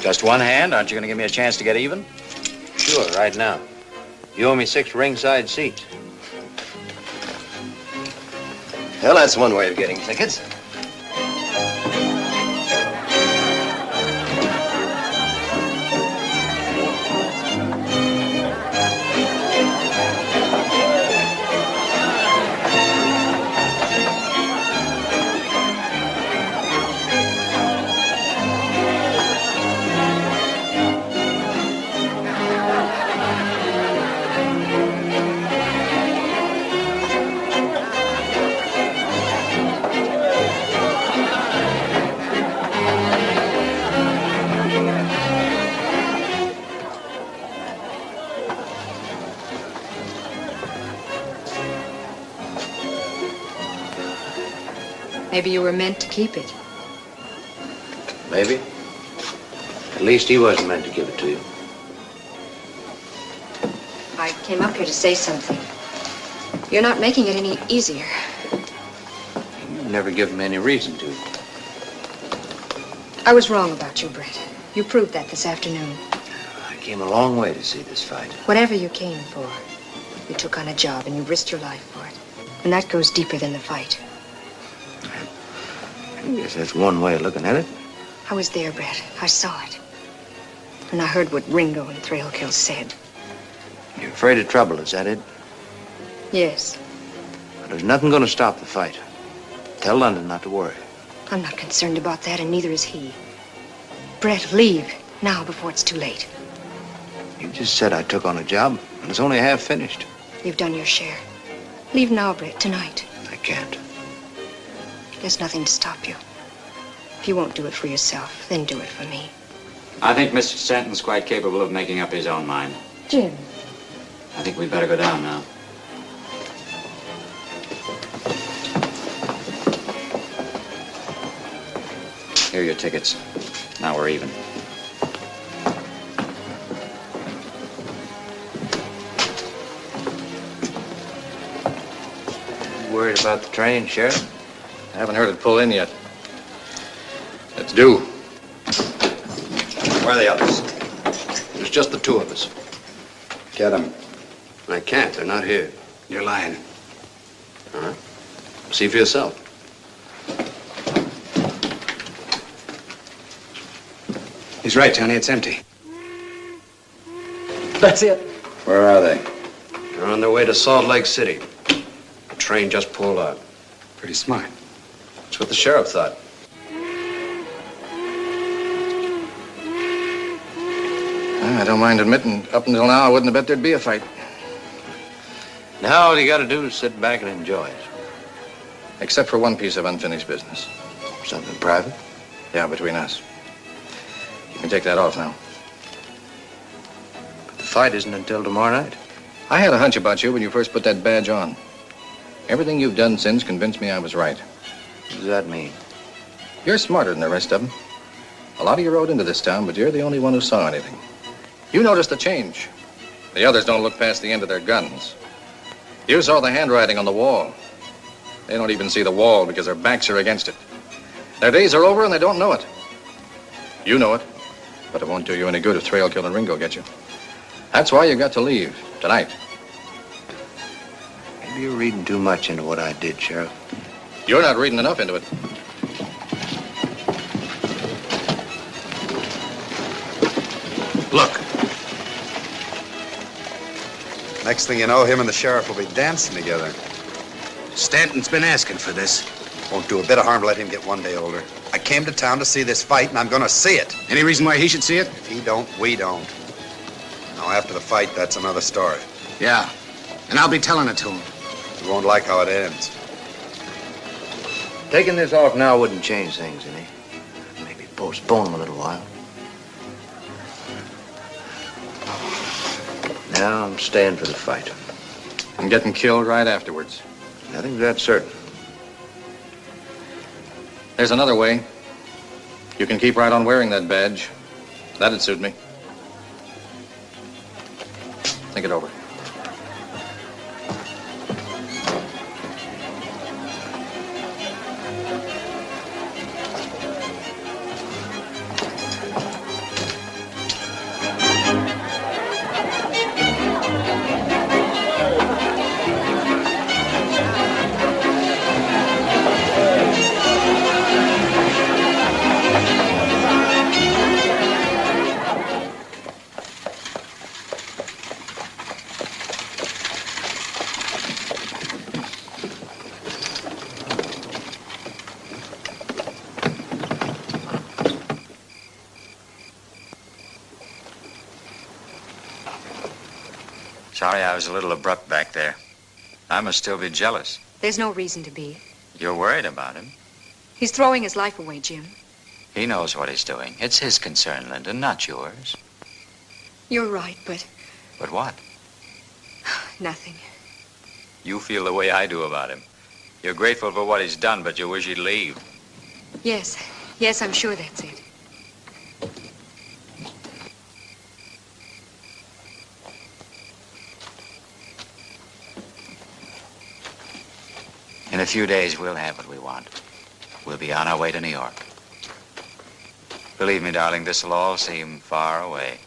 Just one hand? Aren't you going to give me a chance to get even? Sure, right now. You owe me 6 ringside seats. Well, that's one way of getting tickets. Maybe you were meant to keep it. Maybe. At least he wasn't meant to give it to you. I came up here to say something. You're not making it any easier. You've never given me any reason to. I was wrong about you, Bret. You proved that this afternoon. I came a long way to see this fight. Whatever you came for, you took on a job and you risked your life for it. And that goes deeper than the fight. I guess that's one way of looking at it. I was there, Bret. I saw it. And I heard what Ringo and Thraikill said. You're afraid of trouble, is that it? Yes. Well, there's nothing going to stop the fight. Tell London not to worry. I'm not concerned about that, and neither is he. Bret, leave now before it's too late. You just said I took on a job, and it's only half finished. You've done your share. Leave now, Bret, tonight. I can't. There's nothing to stop you. If you won't do it for yourself, then do it for me. I think Mr. Stanton's quite capable of making up his own mind. Jim. I think we'd better go down now. Here are your tickets. Now we're even. You worried about the train, Sheriff? I haven't heard it pull in yet. It's due. Where are the others? There's just the two of us. Get them. I can't. They're not here. You're lying. Huh? See for yourself. He's right, Johnny. It's empty. That's it. Where are they? They're on their way to Salt Lake City. The train just pulled out. Pretty smart. That's what the sheriff thought. I don't mind admitting, up until now, I wouldn't have bet there'd be a fight. Now all you got to do is sit back and enjoy it. Except for one piece of unfinished business. Something private? Yeah, between us. You can take that off now. But the fight isn't until tomorrow night. I had a hunch about you when you first put that badge on. Everything you've done since convinced me I was right. What does that mean? You're smarter than the rest of them. A lot of you rode into this town, but you're the only one who saw anything. You noticed the change. The others don't look past the end of their guns. You saw the handwriting on the wall. They don't even see the wall because their backs are against it. Their days are over and they don't know it. You know it, but it won't do you any good if Thraikill and Ringo get you. That's why you got to leave tonight. Maybe you're reading too much into what I did, Sheriff. You're not reading enough into it. Look. Next thing you know, him and the sheriff will be dancing together. Stanton's been asking for this. Won't do a bit of harm to let him get one day older. I came to town to see this fight, and I'm going to see it. Any reason why he should see it? If he don't, we don't. Now, after the fight, that's another story. Yeah, and I'll be telling it to him. You won't like how it ends. Taking this off now wouldn't change things any. Maybe postpone them a little while. Now I'm staying for the fight. And getting killed right afterwards. Nothing's that certain. There's another way. You can keep right on wearing that badge. That'd suit me. Think it over. Sorry I was a little abrupt back there. I must still be jealous. There's no reason to be. You're worried about him. He's throwing his life away, Jim. He knows what he's doing. It's his concern, Linda, not yours. You're right, but But what? nothing. You feel the way I do about him. You're grateful for what he's done, but you wish he'd leave. Yes. Yes, I'm sure that's it. In a few days, we'll have what we want. We'll be on our way to New York. Believe me, darling, this'll all seem far away.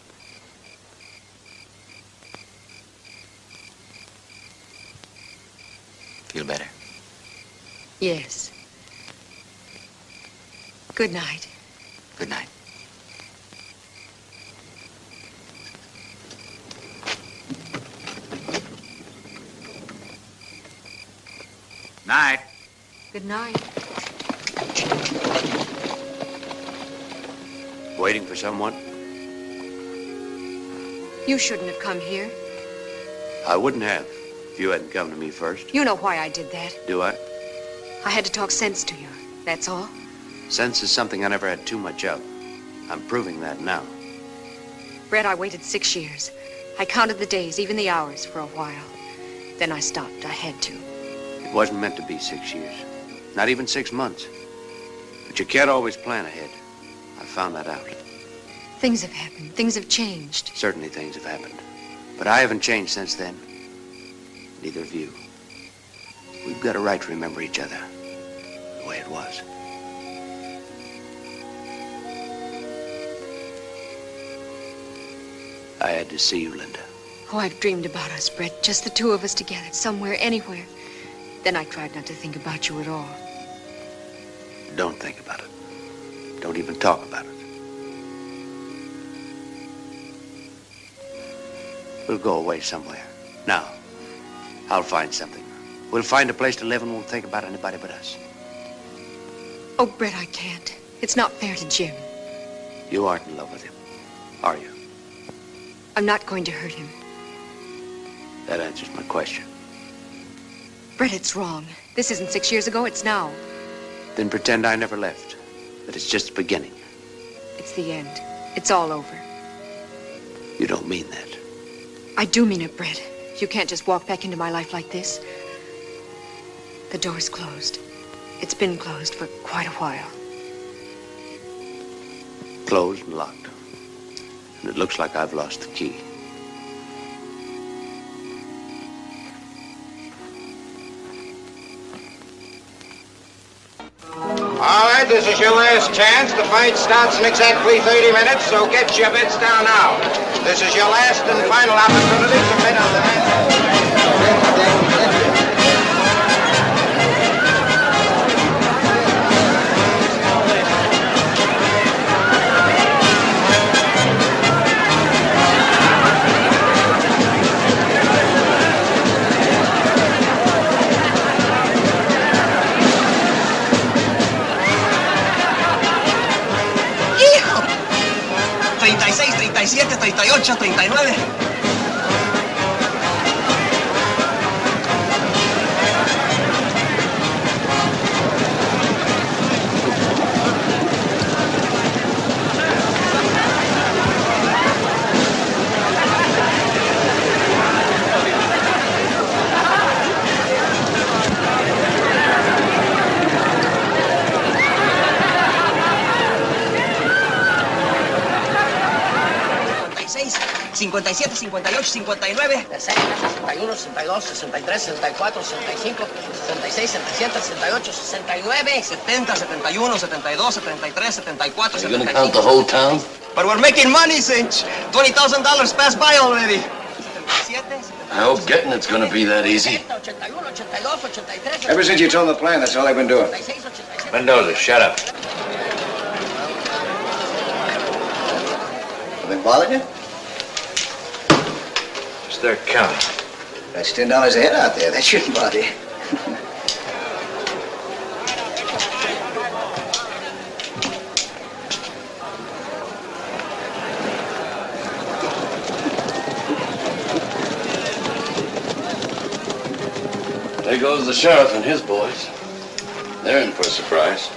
Feel better? Yes. Good night. Good night. Night. Good night. Waiting for someone? You shouldn't have come here. I wouldn't have if you hadn't come to me first. You know why I did that. Do I? I had to talk sense to you. That's all. Sense is something I never had too much of. I'm proving that now. Bret, I waited 6 years. I counted the days, even the hours, for a while. Then I stopped. I had to. It wasn't meant to be 6 years. Not even 6 months. But you can't always plan ahead. I found that out. Things have happened. Things have changed. Certainly things have happened. But I haven't changed since then. Neither have you. We've got a right to remember each other the way it was. I had to see you, Linda. Oh, I've dreamed about us, Bret. Just the two of us together, somewhere, anywhere. Then I tried not to think about you at all. Don't think about it. Don't even talk about it. We'll go away somewhere. Now, I'll find something. We'll find a place to live and won't think about anybody but us. Oh, Bret, I can't. It's not fair to Jim. You aren't in love with him, are you? I'm not going to hurt him. That answers my question. Bret, it's wrong. This isn't 6 years ago, it's now. Then pretend I never left. That it's just the beginning. It's the end. It's all over. You don't mean that. I do mean it, Bret. You can't just walk back into my life like this. The door's closed. It's been closed for quite a while. Closed and locked. And it looks like I've lost the key. All right, this is your last chance. The fight starts in exactly 30 minutes, so get your bets down now. This is your last and final opportunity to bet on the match. ¡Hijo! 36, 37, 38, 39. ...57, 58, 59... 61, 62, 63, 64, 65, 66, 67, 68, 69... 70, 71, 72, 73, 74, Are you gonna count the whole town? But we're making money, Cinch. $20,000 passed by already. I hope getting it's gonna be that easy. Ever since you told them the plan, that's all I've been doing. Mendoza, shut up. Been bothering you? They're coming. That's $10 a head out there. That shouldn't bother you. There goes the sheriff and his boys. They're in for a surprise.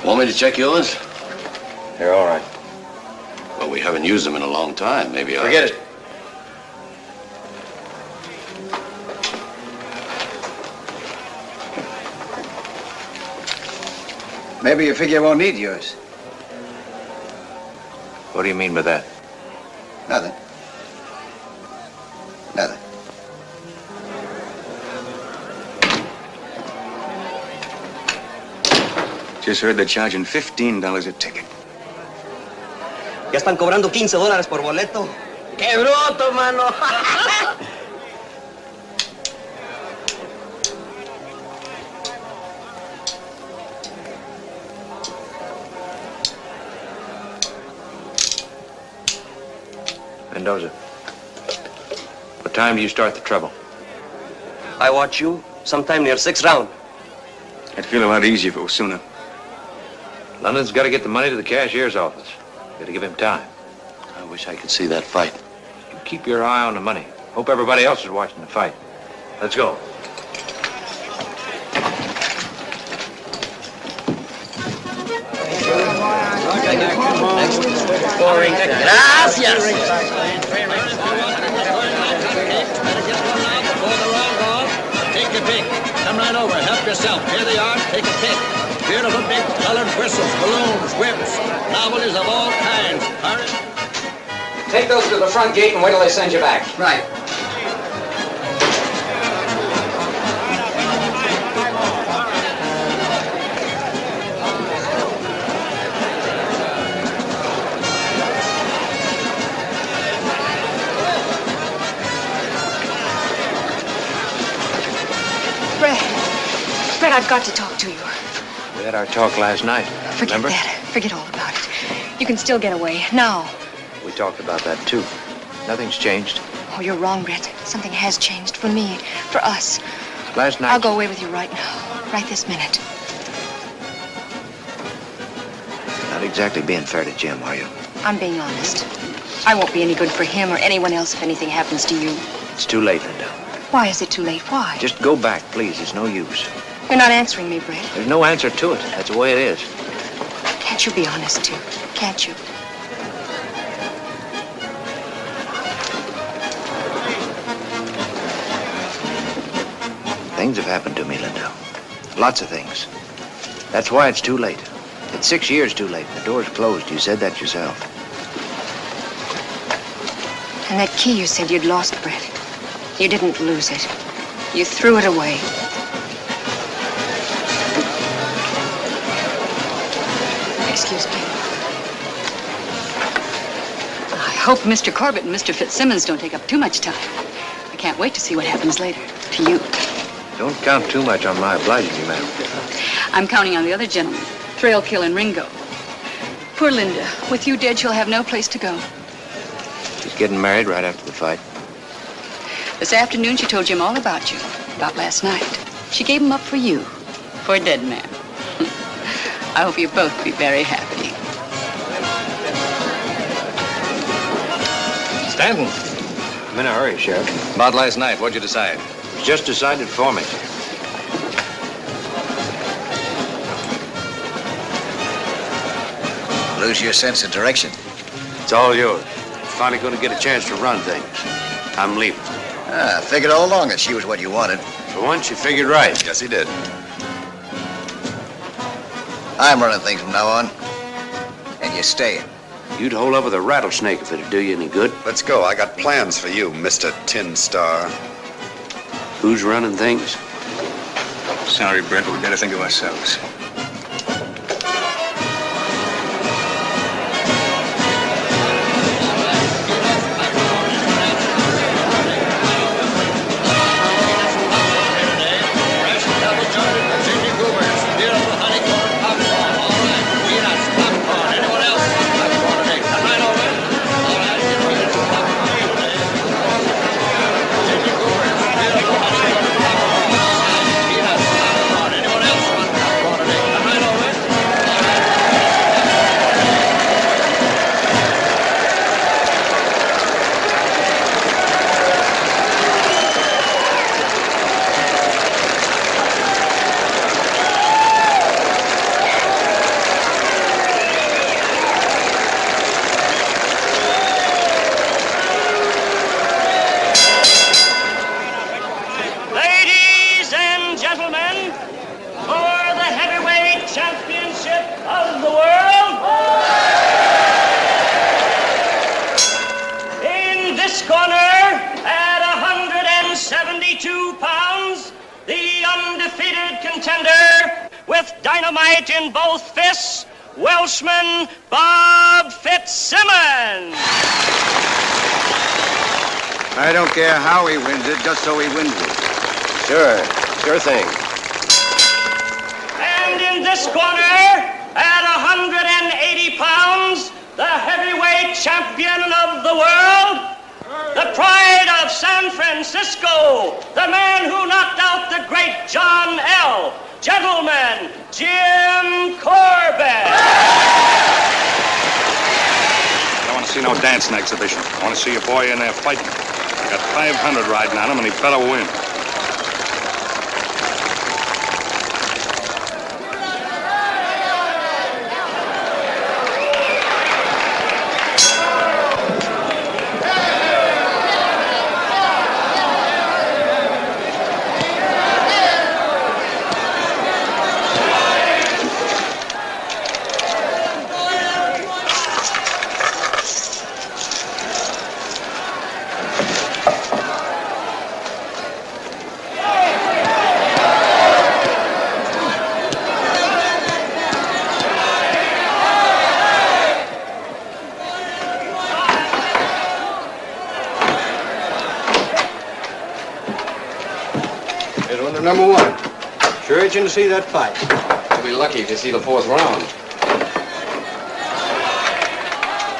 Want me to check yours? They're all right. Well, we haven't used them in a long time. Maybe Forget it. Maybe you figure you won't need yours. What do you mean by that? Nothing. Nothing. Just heard they're charging $15 a ticket. Ya están cobrando $15 por boleto. ¡Qué bruto, mano! Mendoza, what time do you start the trouble? I watch you sometime near 6th round. I'd feel a lot easier if it was sooner. London's got to get the money to the cashier's office. Got to give him time. I wish I could see that fight. You keep your eye on the money. Hope everybody else is watching the fight. Let's go. Gracias. Take your pick. Come right over. Help yourself. Here they are. Take a pick. Beautiful big colored whistles, balloons, whips, novelties of all kinds. Hurry. Take those to the front gate and wait till they send you back. Right. Bret, I've got to talk to you. We had our talk last night. Forget remember? that. Forget all about it. You can still get away. Now. We talked about that, too. Nothing's changed. Oh, you're wrong, Bret. Something has changed for me, for us. Last night... I'll go away with you right now. Right this minute. Not exactly being fair to Jim, are you? I'm being honest. I won't be any good for him or anyone else if anything happens to you. It's too late, Linda. Why is it too late? Why? Just go back, please. It's no use. You're not answering me, Bret. There's no answer to it. That's the way it is. Can't you be honest, too? Can't you? Things have happened to me, Linda. Lots of things. That's why it's too late. It's 6 years too late. The door's closed. You said that yourself. And that key you said you'd lost, Bret. You didn't lose it. You threw it away. Excuse me. I hope Mr. Corbett and Mr. Fitzsimmons don't take up too much time. I can't wait to see what happens later. To you. Don't count too much on my obliging you, madam. I'm counting on the other gentlemen, Thraikill and Ringo. Poor Linda. With you dead, she'll have no place to go. She's getting married right after the fight. This afternoon, she told Jim all about you, about last night. She gave him up for you, for a dead man. I hope you both be very happy. Stanton. I'm in a hurry, Sheriff. About last night, what'd you decide? It was just decided for me. Lose your sense of direction? It's all yours. Finally going to get a chance to run things. I'm leaving. I figured all along that she was what you wanted. For once, you figured right. Yes, he did. I'm running things from now on. And you're staying. You'd hold up with a rattlesnake if it'd do you any good. Let's go. I got plans for you, Mr. Tin Star. Who's running things? Sorry, Bret, but we better think of ourselves. pounds, the undefeated contender with dynamite in both fists, Welshman Bob Fitzsimmons. I don't care how he wins it, just so he wins it. Sure thing. And in this corner, at 180 pounds, the heavyweight champion of the world, the pride of San Francisco, the man who knocked out the great John L. Gentleman, Jim Corbett. I don't want to see no dancing exhibition. I want to see your boy in there fighting. Got 500 riding on him, and he better win. Number one. Sure itching to see that fight. You'll be lucky if you see the fourth round.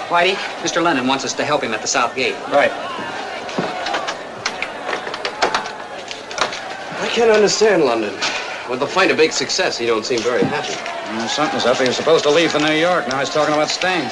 Whitey, Mr. Lennon wants us to help him at the south gate. Right. I can't understand London. With the fight a big success, he don't seem very happy. Something's up. He was supposed to leave for New York. Now he's talking about staying.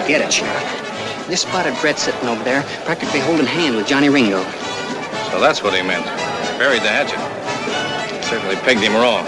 Get it, Sheriff. This spotted Bret sitting over there, practically holding hand with Johnny Ringo. So that's what he meant. Buried the hatchet. Certainly pegged him wrong.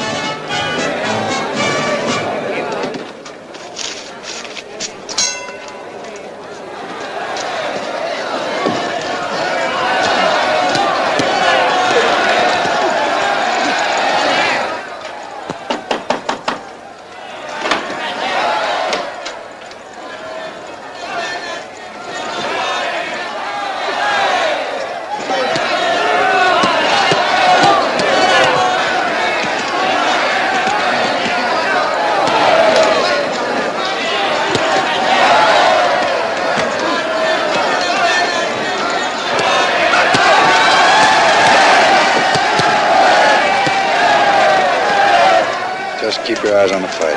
Just keep your eyes on the fight.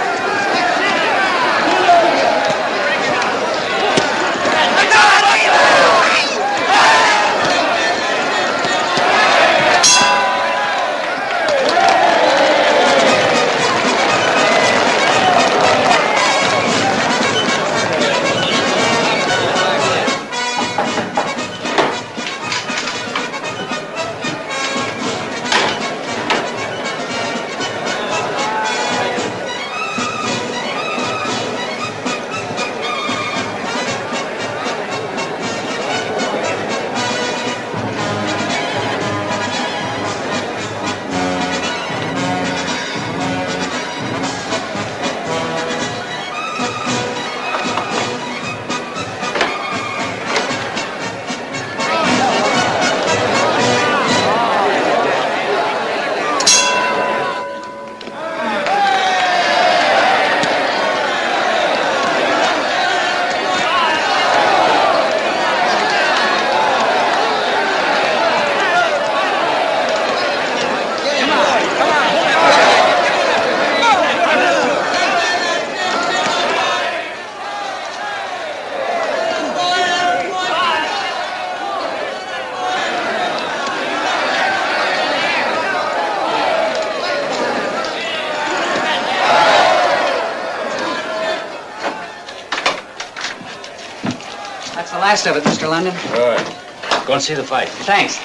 That's the last of it, Mr. London. Good. Go and see the fight. Thanks.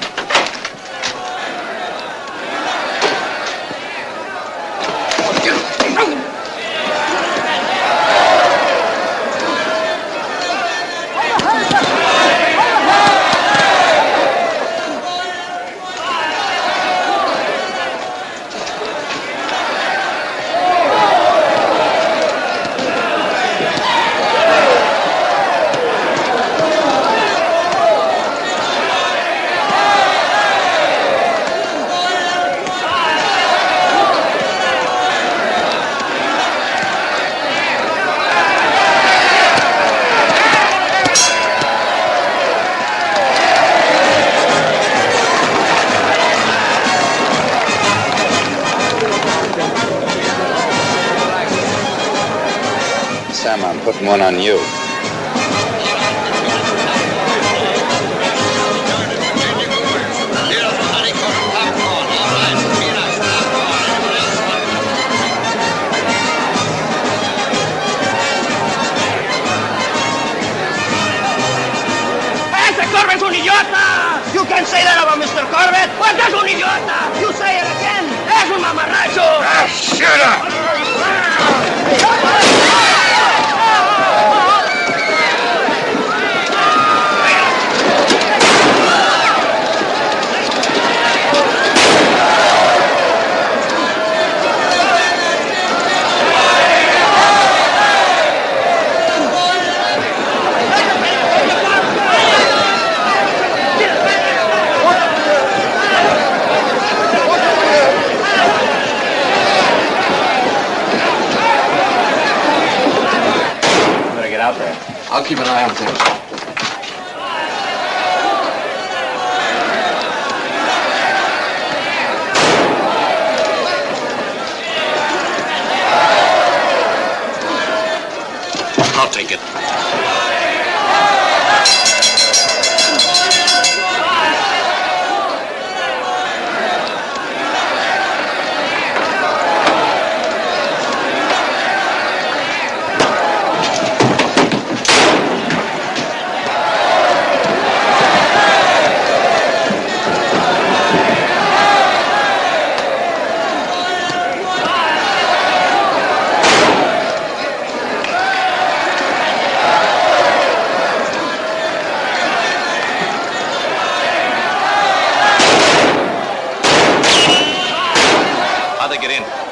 putting one on you. Corbett's un idiota! You can't say that about Mr. Corbett! What is un idiota? You say it again! Es un mamarracho! Ah, shut up! Out there. I'll keep an eye on things. I'll take it.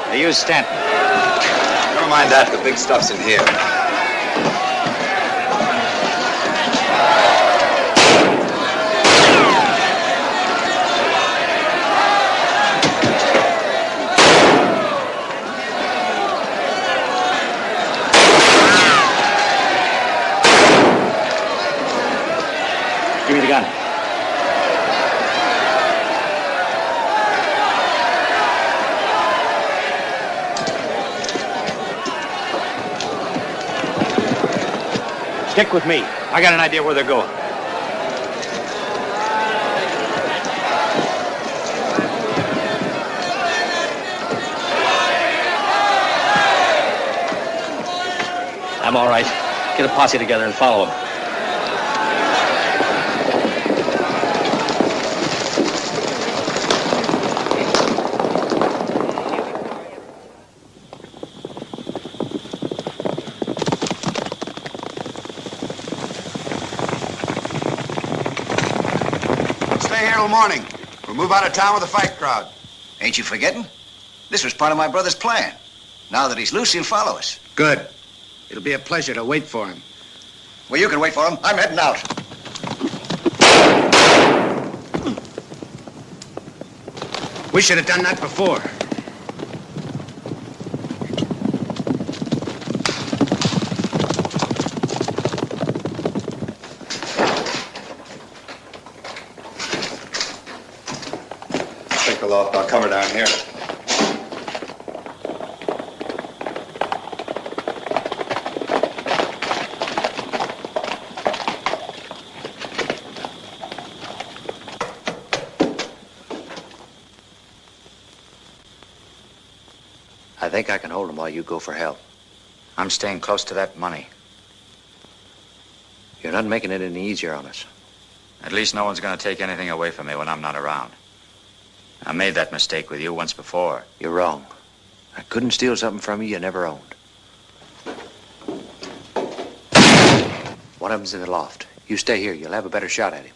They use Stanton. Never mind that. The big stuff's in here. Give me the gun. Stick with me. I got an idea where they're going. I'm all right. Get a posse together and follow them. Morning. We'll move out of town with a fight crowd. Ain't you forgetting? This was part of my brother's plan. Now that he's loose, he'll follow us. Good. It'll be a pleasure to wait for him. Well, you can wait for him. I'm heading out. We should have done that before. I'll cover down here. I think I can hold him while you go for help. I'm staying close to that money. You're not making it any easier on us. At least no one's going to take anything away from me when I'm not around. I made that mistake with you once before. You're wrong. I couldn't steal something from you never owned. One of them's in the loft. You stay here. You'll have a better shot at him.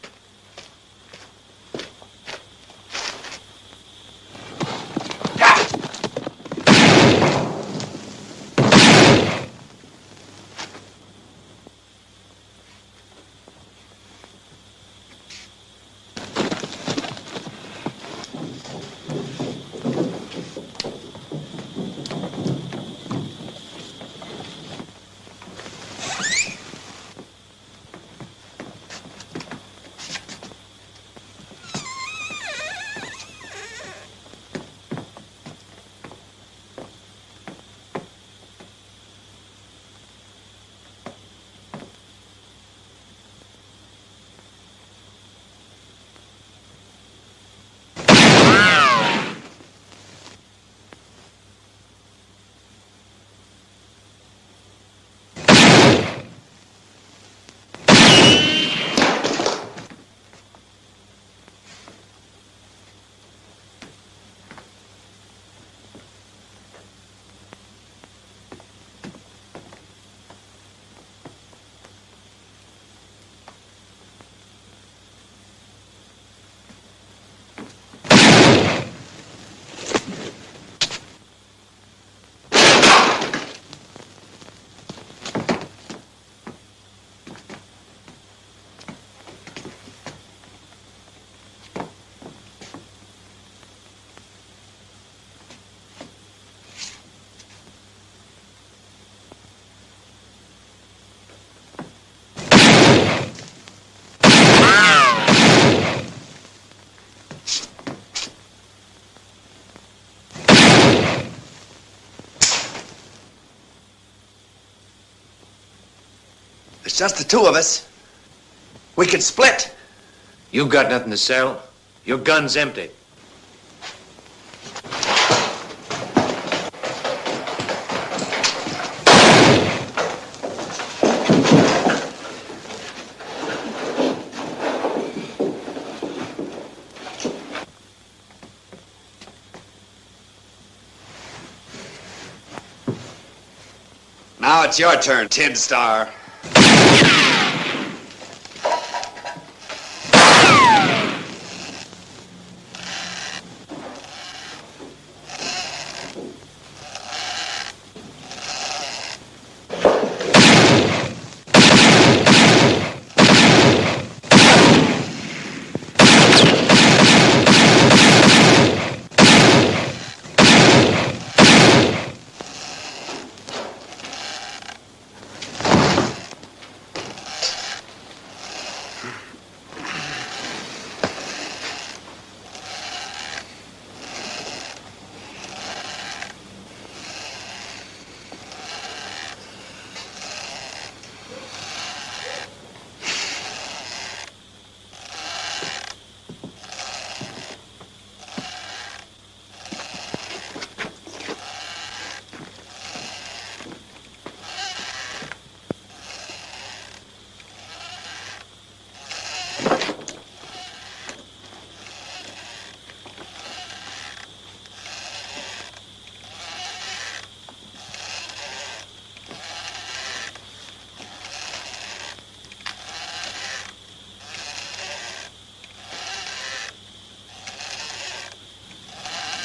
It's just the two of us. We could split. You've got nothing to sell. Your gun's empty. Now it's your turn, Tin Star.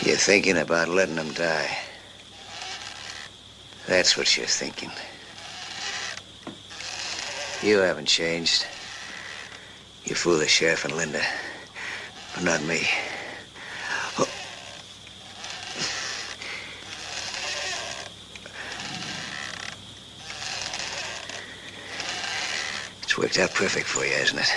You're thinking about letting them die. That's what you're thinking. You haven't changed. You fool the sheriff and Linda, but not me. Oh. It's worked out perfect for you, hasn't it?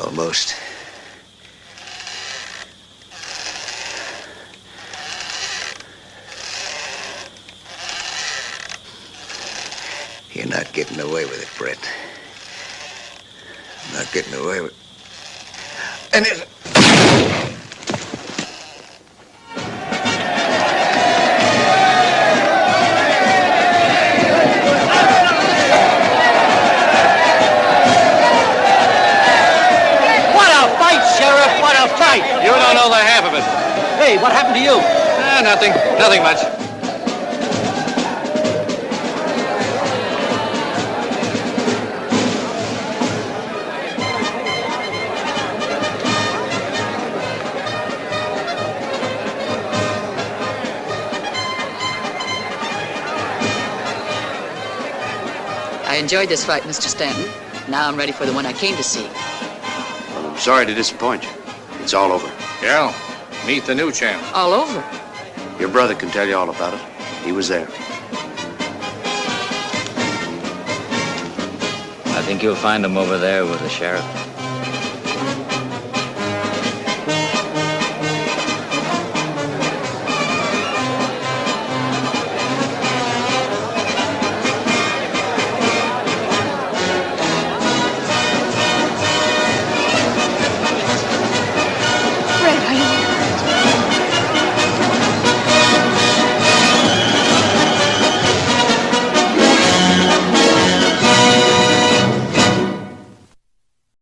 Almost. You're not getting away with it, Bret. Not getting away with it. And it's... You don't know the half of it. Hey, what happened to you? Nothing. Nothing much. I enjoyed this fight, Mr. Stanton. Now I'm ready for the one I came to see. Well, I'm sorry to disappoint you. It's all over. Yeah, meet the new champ. All over? Your brother can tell you all about it. He was there. I think you'll find him over there with the sheriff.